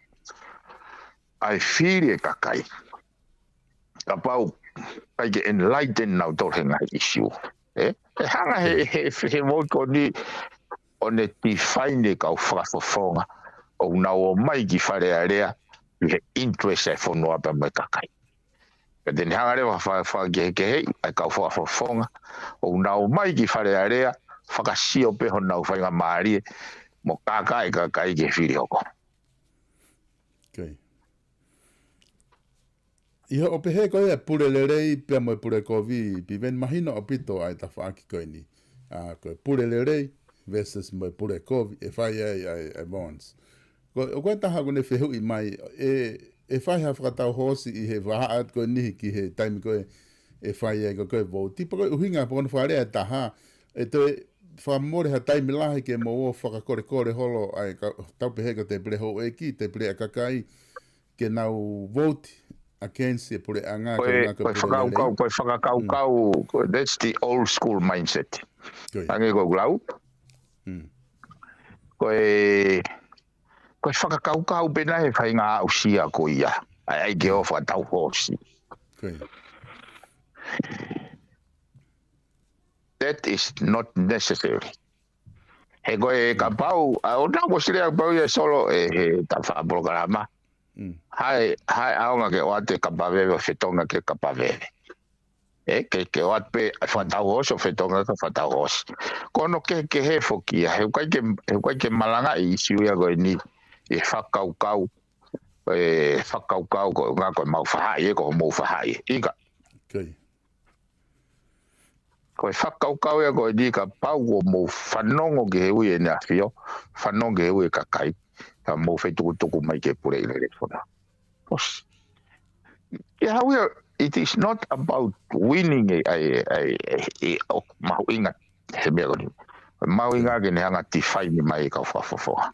Ai whiri e kakai. Ka pau kai ke enlighten nau torhenga issue. E hanga he woko ni o ne ti whaine kau whakafofonga o nau o mai ki whare area he interest e whanua pa mai kakai. Ka tene hanga rewa whake hei ai kau whakafofonga o nau mai ki whare area whakasio peho nau whainga maari mo kakai ke whiri hoko. Iho o pehe koe e pure le rei Pea Moe pure kovi Piveni mahino o pito ai ta whaaki koe ni. Koe pure le rei versus Moe pure kovi e whai ai bonds. O koe taha kone whehu i mai e whai ha whakatau hosi i he wahaat koe nihi ki he taimi koe e whai ai koe vouti. Pa koe uhinga pa kone wharea e taha e toe whamore ha taimi lahi ke mo o whakakore holo ai tau pehe ko te pere ho e ki te pere a kakai ke nau vouti. Against the pure anga koe whakakau that's the old school mindset. Ange ko glau. Koe whakakau pena he whainga usia ko ia. Ai ke o whakatau hosi. That is not necessary. He koe ka pau, o nao ko sire pau e solo e ta whakaprograma. Hai aonga ke oate kapavewe o whetonga ke kapavewe. Ke oate pe whatau hosi o whetonga ka whatau hosi. Kono ke he fokia, he kai ke malanga i isiuia koe ni e whakaukau ko ngā koe mau whahai ko mau whahai. Ika. Koe whakaukau e koe ni ka pau ko mau whanongo ke he ui e nea whio, whanongo ke he ui e kakai. Mo fe tuku mai ke pure ile fona. It is not about winning mau inga he mea goni. Mau inga ke ne hanga ti whai ni mai ka whafofoa.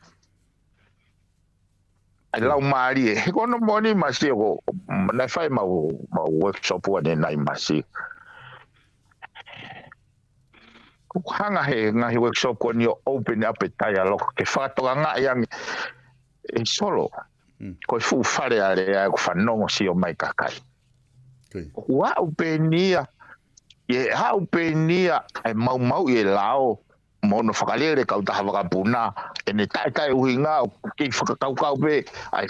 Ai lau maari he kono moni masi ko na whai mau workshop wa ne nai masi. Hanga he ngahi workshop ko ni open up e dialogue ke whatoa ngā yang e solo ko fu fare area ko fanongo si o mai kakai wa upenia e ha upenia e mau e lao mono whakalere kau taha wakapuna e ne tai uhinga ki whakakau pe ai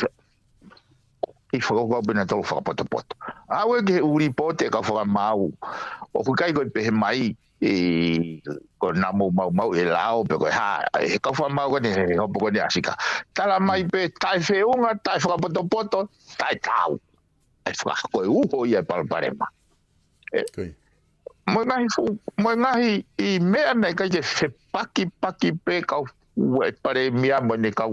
ki whakakau pe na tolu whakapoto awe ke uri pote ka whakamau o kukai koe pehe mai ko na mau e lao pe ko ha e ka fa mau ko ne ho ko ne asika tala mai pe tai feunga tai fa poto tai tau e fa ko ho ia parema mo ngahi I me na ka je fe paki pe ka we pare mia mo ne ka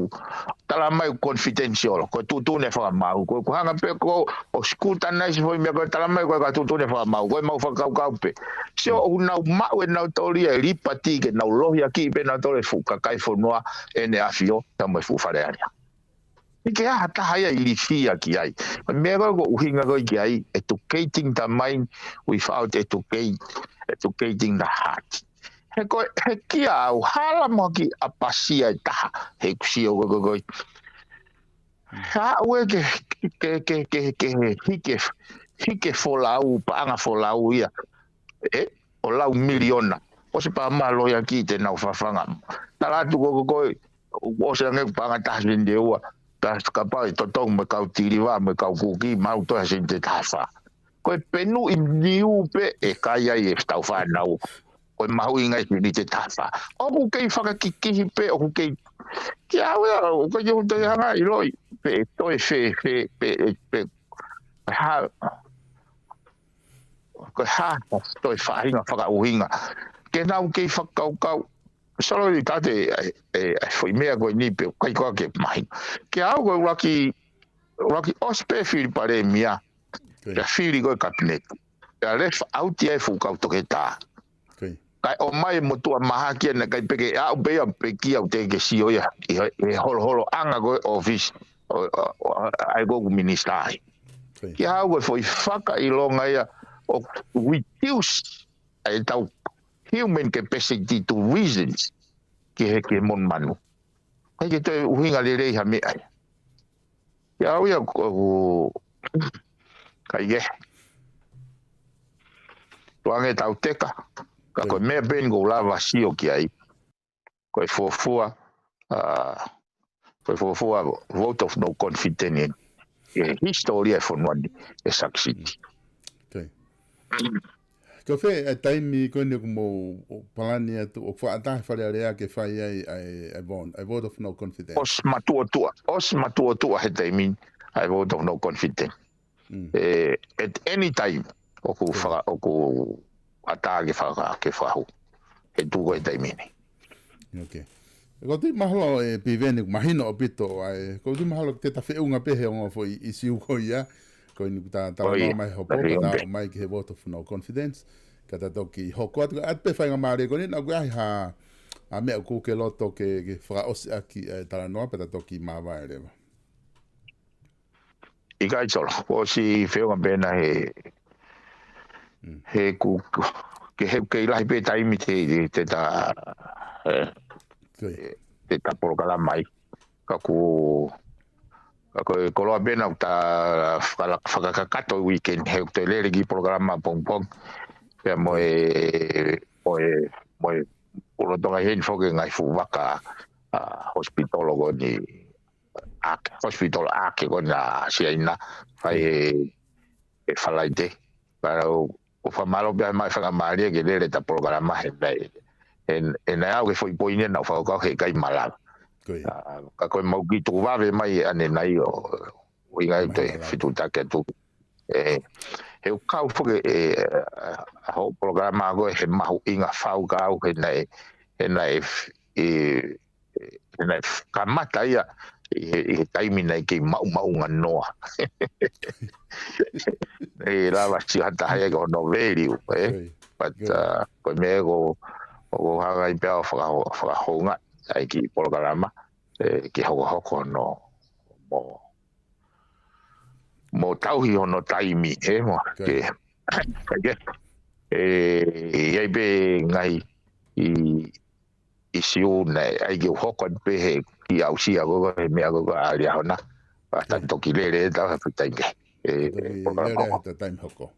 tala mai confidential ko tu ne fa mau ko hanga pe ko o skuta na se foi me ko tala mai ko ka tu ne fa mau ko mau fa ka pe so una mau na toria ripati ke na lohia ki pe na tore fu ka kai fonua ene afio tamo fu fare area ke hata haya ilifia ki ai me ko uhinga ko ki ai educating the mind without educating the heart he kia au hala mo ki apasia taha he kusio go ha we ke hike folau panga folau ia o lau miliona o se pa malo ya ki te na fafanga tala tu go o se nge panga ta sinde ua ta skapa to tong me kau tiriwa me kau kuki mau to sinde tafa ko penu indiu pe e kaya e stau fa nau o mau inga ni te tafa o ku kei whakakiki pe o ku kei kia o ko yo te hanga I loi pe to e fe ha ko ha toi whainga whakauhinga. Ke nau kei whakaukau, solo i tate whai mea koe nipe, kai koa ke mahi. Ke au koe waki ospe whiri pare mia, kia whiri koe kapinet. Kia refa auti e whukau toke tā. Kai o mai motua maha kia na kai peke au bea peki au te ke sioia, i holo anga koe office, ai koe ministai. Kia au koe whai whaka i longa ia, o reduce ai tau human capacity to reasons ki heke mon manu. Kai ke toi uhinga le rei ha mea. Ia au ia kai e. Tuange tau teka. Ka koe mea ben go lava sio ki ai. Koe fuafua vote of no confidence. E historia e whanuani e succeed. Ko fe a taimi ko ne mo palani atu o fa ata fa rea ke fa ai I vote of no confidence. Os matua he taimi I vote of no confidence. At any time o ku ata ke fa hu. E tu ko taimi ni. Okay. Ko ti mahalo e Piveni mahino o pito ai ko ti mahalo te ta fe unga pehe o fo I siu ko ia. Ko ni ta no mai ho po ta mai ke vote of no confidence kata toki hoko at pe fainga mare ko ni na gua ha a me ku ke loto ke fra os aki ta no pe ta toki ma va ele I kai solo o si feo bena he ku ke lai pe tai mi te ta programa mai ka ku Ako koloa bena ta whakakato weekend he te lere ki programa pong Pea Moe urotonga hen whoke ngai fuwaka hospitologo ni hospital ake ko na siaina whai e whalaite para o whamalo bea mai whakamaria ke lere ta programa he nai au ke whoi poine na whakakau he kai malala ka koe mau ki tu wawe mai ane nai o inga te fitu take tu he kau foke ho programa go he mahu inga fau kau he nai kamata ia he taimi nei ki mau nganoa e lava si hata hae ko no value but koe me go hanga I pea whakahonga ai ki programa ki hoko no mo tauhi ono taimi mo ke ai be ngai I siu nei ai ki hoko pe he ki au sia go me go ali hona pa tanto ki lere ta taime lere ta taime hoko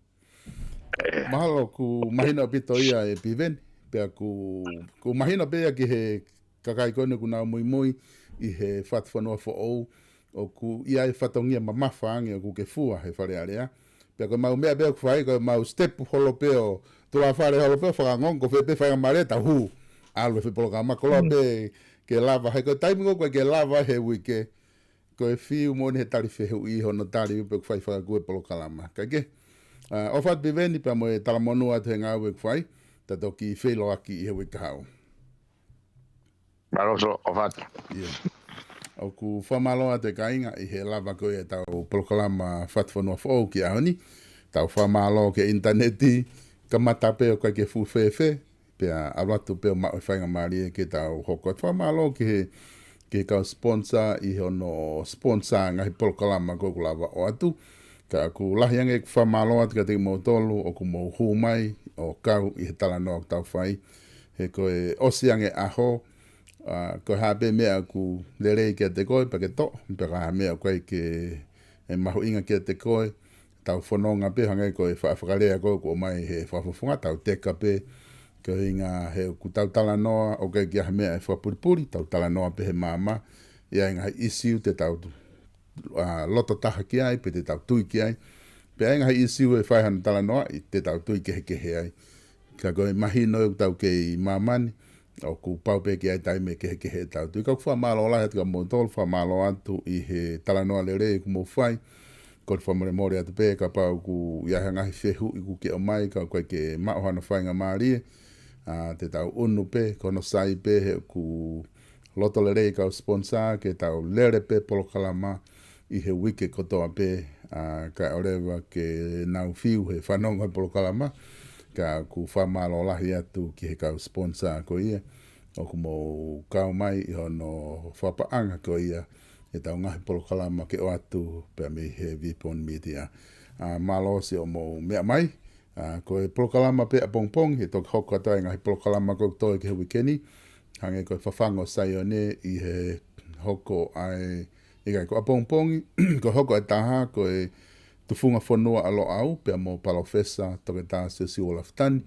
mahalo ku mahina pito ia e Piveni pea ku mahina pea ki he kakai kone ku nau mui I he Fatufonua o ku ia e whatongia mamafange o ku ke fua he whare area. Pea ko mau mea bea ku whai ko mau step holopeo tua whare holopeo whakangongo whepe whai mareta hu alwe whipolokama koloa be ke lava he ko taimi ko ke lava he wike ko e fiu moni he tari whehu I hono tari upe ku whai whakakue polokalama. Kake o Fat Piveni Pea Moe talamonua te ngāwe ku whai tato ki whilo aki I he wike hau. Maroso o Fat. O ku whamaloa te kainga I he lava koe e tau polokalama Fatufonua o ki ahoni. Tau whamaloa ke interneti ka matape o kai ke fuwhewhe. Pea awatu peo mao whainga maari ke tau hoko. Whamaloa ke kau sponsor I hono sponsor ngahi polokalama koe lava o atu. Ka ku lahiange ku whamaloa te ka te mautolu o ku mau humai o kau I he talanoa o tau whai. He koe osiange aho. Ko habe mea ku lerei ke te koe pa ke to pe ka mea koe ke e mahu inga ke te koe tau whanonga pe hangai koe whaafakarea koe ko mai he whaafufunga tau teka pe ko inga he ku tau talanoa o ke kia mea e whaapuripuri tau talanoa pe he mama ia inga he issue te tau loto taha ki ai pe te tau tui ki ai pe inga he issue e whaihana talanoa I te tau tui ke he ai ka koe mahino tau ke I mamani o ku paupe ki ai taime ke he tau. Tui kau whamalo la hetka mo tol whamalo atu I he talanoa lere ku mo whai. ko te whamore atu pē, ka pau ku iahe ngahi whehu i ku ke o mai, ka koe ke maohana whainga maarie, te tau unu pē, kono sai pē he ku loto le rei ka sponsor, ke tau lere pē polokalama, i he wike kotoa pē, ka orewa ke nau fiu he whanonga polokalama, ka ku whamalo lahi atu ki he kau sponsor ko ia, o ku mo kau mai i hono whapaanga ko ia, e tau ngahi polokalama ke o atu pia mi he Vipon Media. Malo si o mo mea mai, ko e polokalama pe a pongpong, he toki hoko atai ngahi polokalama ko toi ke he wikeni, hange ko e whawhango sai o ne i he hoko ai, i kai ko a pongpongi, ko hoko ai taha ko e tufunga whanua alo au, pia mo palofesa toke tā si o laftani,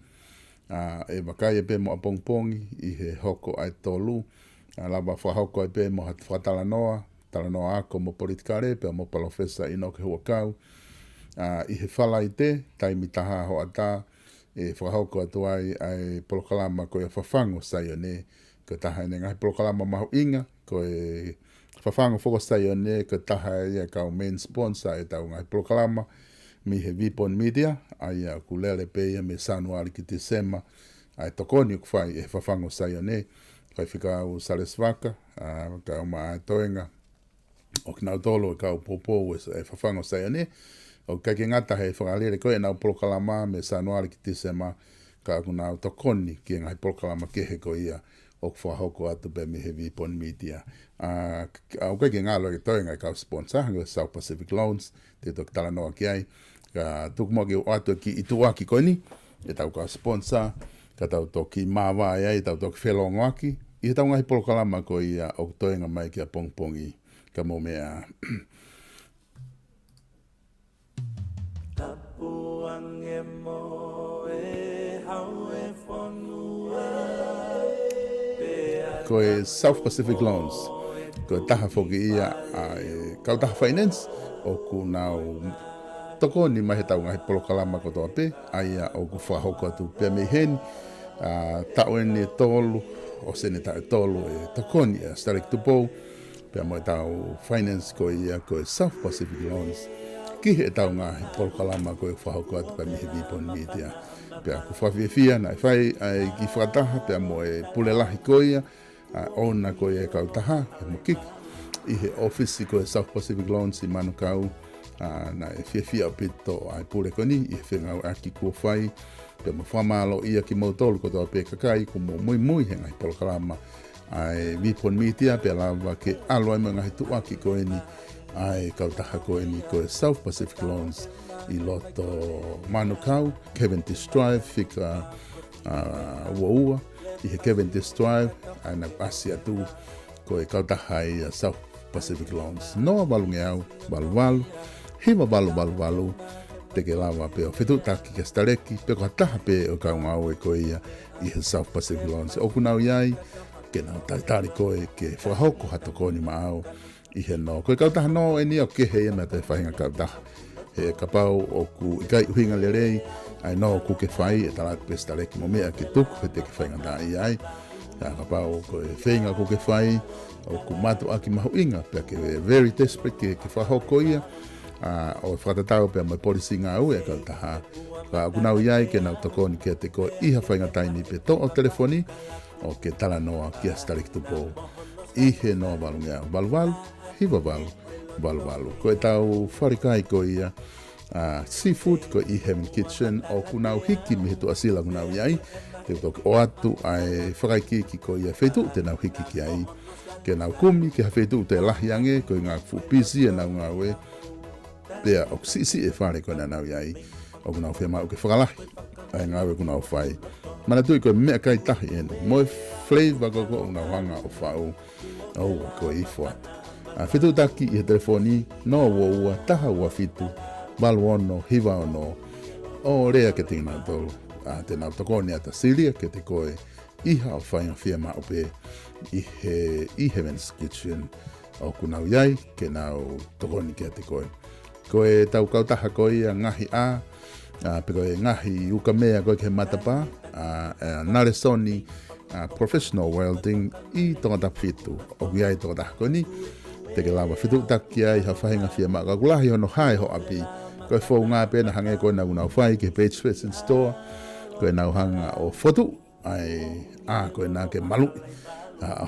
e wakai e pe mo a pongpongi i he hoko ai tolu, lava whahoko ai pe mo whatalanoa, talanoa ako mo politikare, pia mo palofesa ino ke huakau, i he whala i te, taimi taha ho ata, e whahoko atu ai polokalama ko e whawhango sai o ne, ko taha e ngai polokalama mahu inga, ko e whawhango whoko sai o ne, ko taha e kau main sponsor e tau ngai polokalama, mi he Vipon Media, ai a kulele peia me sanuari ki te sema, ai tokoni ku whai e whawhango sai o ne, kai whika au Salesvaka, ka o maa toenga, o ki nau tolo e kau popo e whawhango sai o ne, o kai ki ngata hei whakalere koe nau polokalama me sanuari ki te sema, ka aku nau tokoni ki ngai polokalama kehe ko ia, o ku whahoko atu pe mi he Vipon Media. Au kai ki ngalo e toenga e kau sponsor, hango South Pacific Loans, te toki talanoa ki ai, ka tukumoki o atu ki ituaki koe ni, e tau kau sponsor, ka tau toki mawa e tau toki whelongo aki, i tau ngahi polokalama ko ia o toenga mai ki a pongpongi, ka mo mea. Tapuange moe hau e whanua, ko e South Pacific Loans, ko e taha whoki ia kau taha finance, o ku nau toko ni mai he tau ngahi polokalama ko toa pe, aia o ku whahoko atu pia mei heni, tau ene tolu, o sene tau tolu e toko ni a Starek Tupou, pia mo e tau finance ko ia ko e South Pacific Loans, ki he tau ngahi polokalama ko e whahoko atu pia mi he Vipon Media, pia ku whawhiawhia na e whai ai ki whataha, pia mo e pulelahi ko ia, ona ko e kau taha, he mo kiki, i he office ko e South Pacific Loans i Manukau, na e whiawhia o pito ai pule koni, i he whengau aki kua whai, pia mo whamalo ia ki mautolu ko toa pe kakai, ko mo mui he ngai polokalama, ai Vipon Media, pia lava ke alo ai mga hitu aki ko eni, ai kau taha ko eni ko e South Pacific Loans, i loto Manukau, Cavendish Drive, whika ua, i he Cavendish Drive, ai na pasi atu, ko e kau taha i South Pacific Loans. Noa walunge au, walu, hiwa walu, te ke lawa pe o whetu taki ke stareki, pe ko taha pe o kau ngau e ko ia i he South Pacific Loans. Oku nau iai, ke nau taritari koe ke whahoko hato koni maau i he no. Koe kau taha no e ni o ke he ena te whahinga kau taha. He kapau o ku ikai uhinga le rei, ai no ku ke whai e talat pe stareki mo mea ke tuku he te ke whahinga ta iai. Kapau ko e whahinga ku ke whai, o ku matu aki mahu inga, pe ke very desperate ke whahoko ia, o whatatau pe mai polisi ngā ue kau taha. Ka kunau iai ke nau tokoni ke te ko iha whainga taini pe to o telefoni, o ke tala noa ki a Starek Tupou. Ihe noa walungea, walu, hiwa walu. Ko e tau wharikai ko ia, seafood ko i Heaven Kitchen, o kunau hiki mi hitu asila kunau iai, te toki o atu ai whakaikiki ko ia whetu te nau hiki ki ai, ke nau kumi, ke hawhetu te lahi ange, ko i ngā fupisi e nau ngā ue, pea o sisi e whare koe na nau iai, o kunau whea mau ke whakalahi, ai ngā ue kunau whai. Mana tui koe mea kai tahi enu, moe flavor ko unau hanga o whau, au koe i whatu. Whetu taki i he telefoni, no ua taha ua fitu, walu ono, hiwa ono, o rea ke te ngā tolu, te nau tokoni ata silia ke te koe, iha o whainga whia mao pe i Heaven's Kitchen o kunau iai ke nau tokoni ke te koe. Koe tau kautaha koe ia ngahi pe koe ngahi uka mea koe ke matapa, nare soni professional welding i tongata fitu o iai tongata koe ni, te ke lava fitu taki ai ha whahinga fia maa ka kulahi hono hai ho api koe fōu ngā pēna hange koe nau nau whai ke page fashion store koe nau hanga o fotu ai koe nā ke malu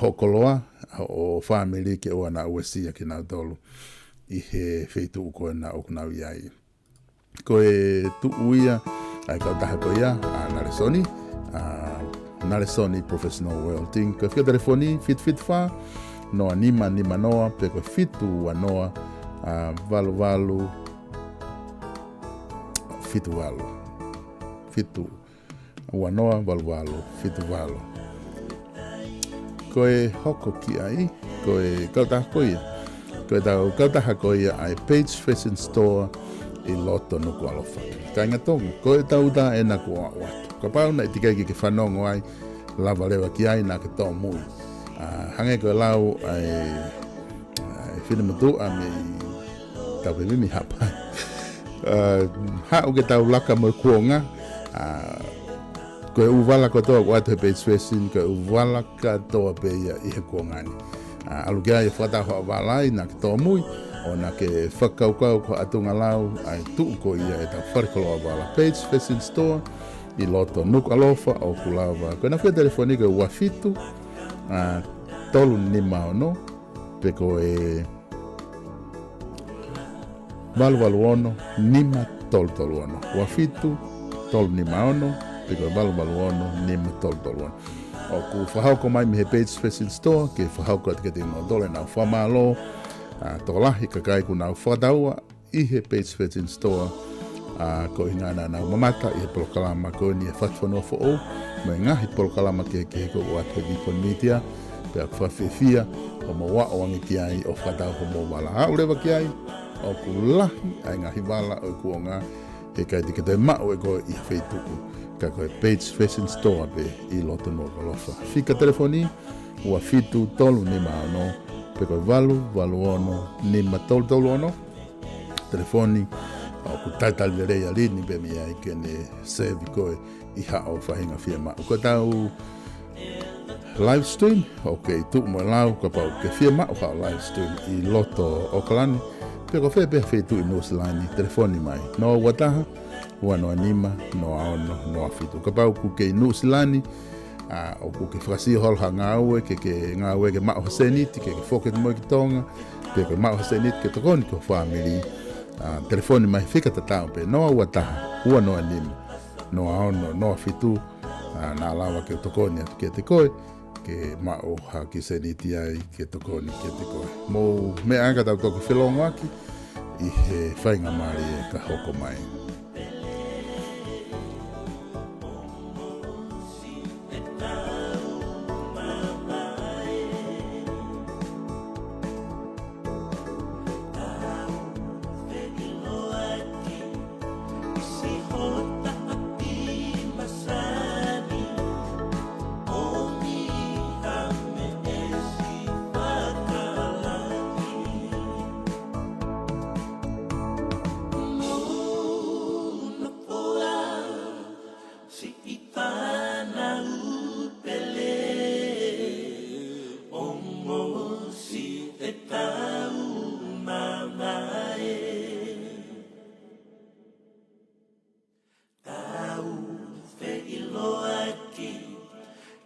ho koloa o family ke oa nā uesia ki nau tolu i he wheitu koe nā o kunau iai koe tu uia ai kau taha koe ia Nare Sony Professional Welding koe whika telefoni fit wha noa nima noa pe koe fitu wa noa valu fitu wa noa valu fitu koe hoko ki ai koe kau taha koe ia kau taha koe ia ai Page Fashion Store i loto nuku alofa ka inga tonga koe tau ta e naku o watu ka pau na itikai ki whanongo ai lava lewa ki ai na ke tō mui hange koe lau ai whinamutu a me tau pe mimi hapai hau ke tau laka mo kuonga koe uwala ko toa watu he Page Fashion koe uwala ka toa pe ia i he kuongani alu kia i whataho a walai na ke tō mui o na ke whakaukau ko atunga lau ai tuu ko ia e tau wharikolo a wala Page Fashion Store i loto nuku alofa o kulawa koe na whia telefoni koe ua fitu tolu nima ono pe koe valu ono nima tolu ono ua fitu tolu nima ono pe koe valu ono nima tolu ono o ku whahauko mai mi he Page Fashion Store ke whahauko ati kati no dole nau whamalo tokolahi kakai ku nau whataua i he Page Fashion Store ko ingana nau mamata i he polokalama ko ni e Fatufonua fo o me ngahi polokalama ke ko o ate di media pe a whawhewhia o mo wa o angi ki ai o whatau ho mo wala haurewa ki ai o ku lahi ai ngahi wala o ku o ngā he kai tike te mao e ko i wheituku ka koe Page Fashion Store pe i loto no kalofa fika telefoni ua fitu tolu nima ono pe koe valu ono nima tolu ono telefoni o ku taital le rei alini pe mi ai kene sevi koe i hao whahinga fia ma ko tau live stream ok tu mo lau ka pau ke fia ma o hao live stream i loto o kalani pe ko fe tu i no slani telefoni mai no wataha ua no anima no ono no fitu ka pau ku ke no slani o ku ke frasi hol hangawe ke ngawe ke ma o seniti ke foket mo ki tonga pe ko ma o seniti ke tokoni ko family telefoni mai fika tatau pe no wataha ua no anima no ono no fitu na lawa ke tokoni ke te koe ke ma o ha ki seniti ai ke tokoni ke te koe mo me anga tau toko whilongo aki i he whainga mari e ka hoko mai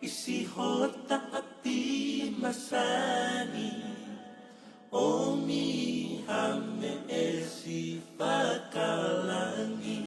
Isi hot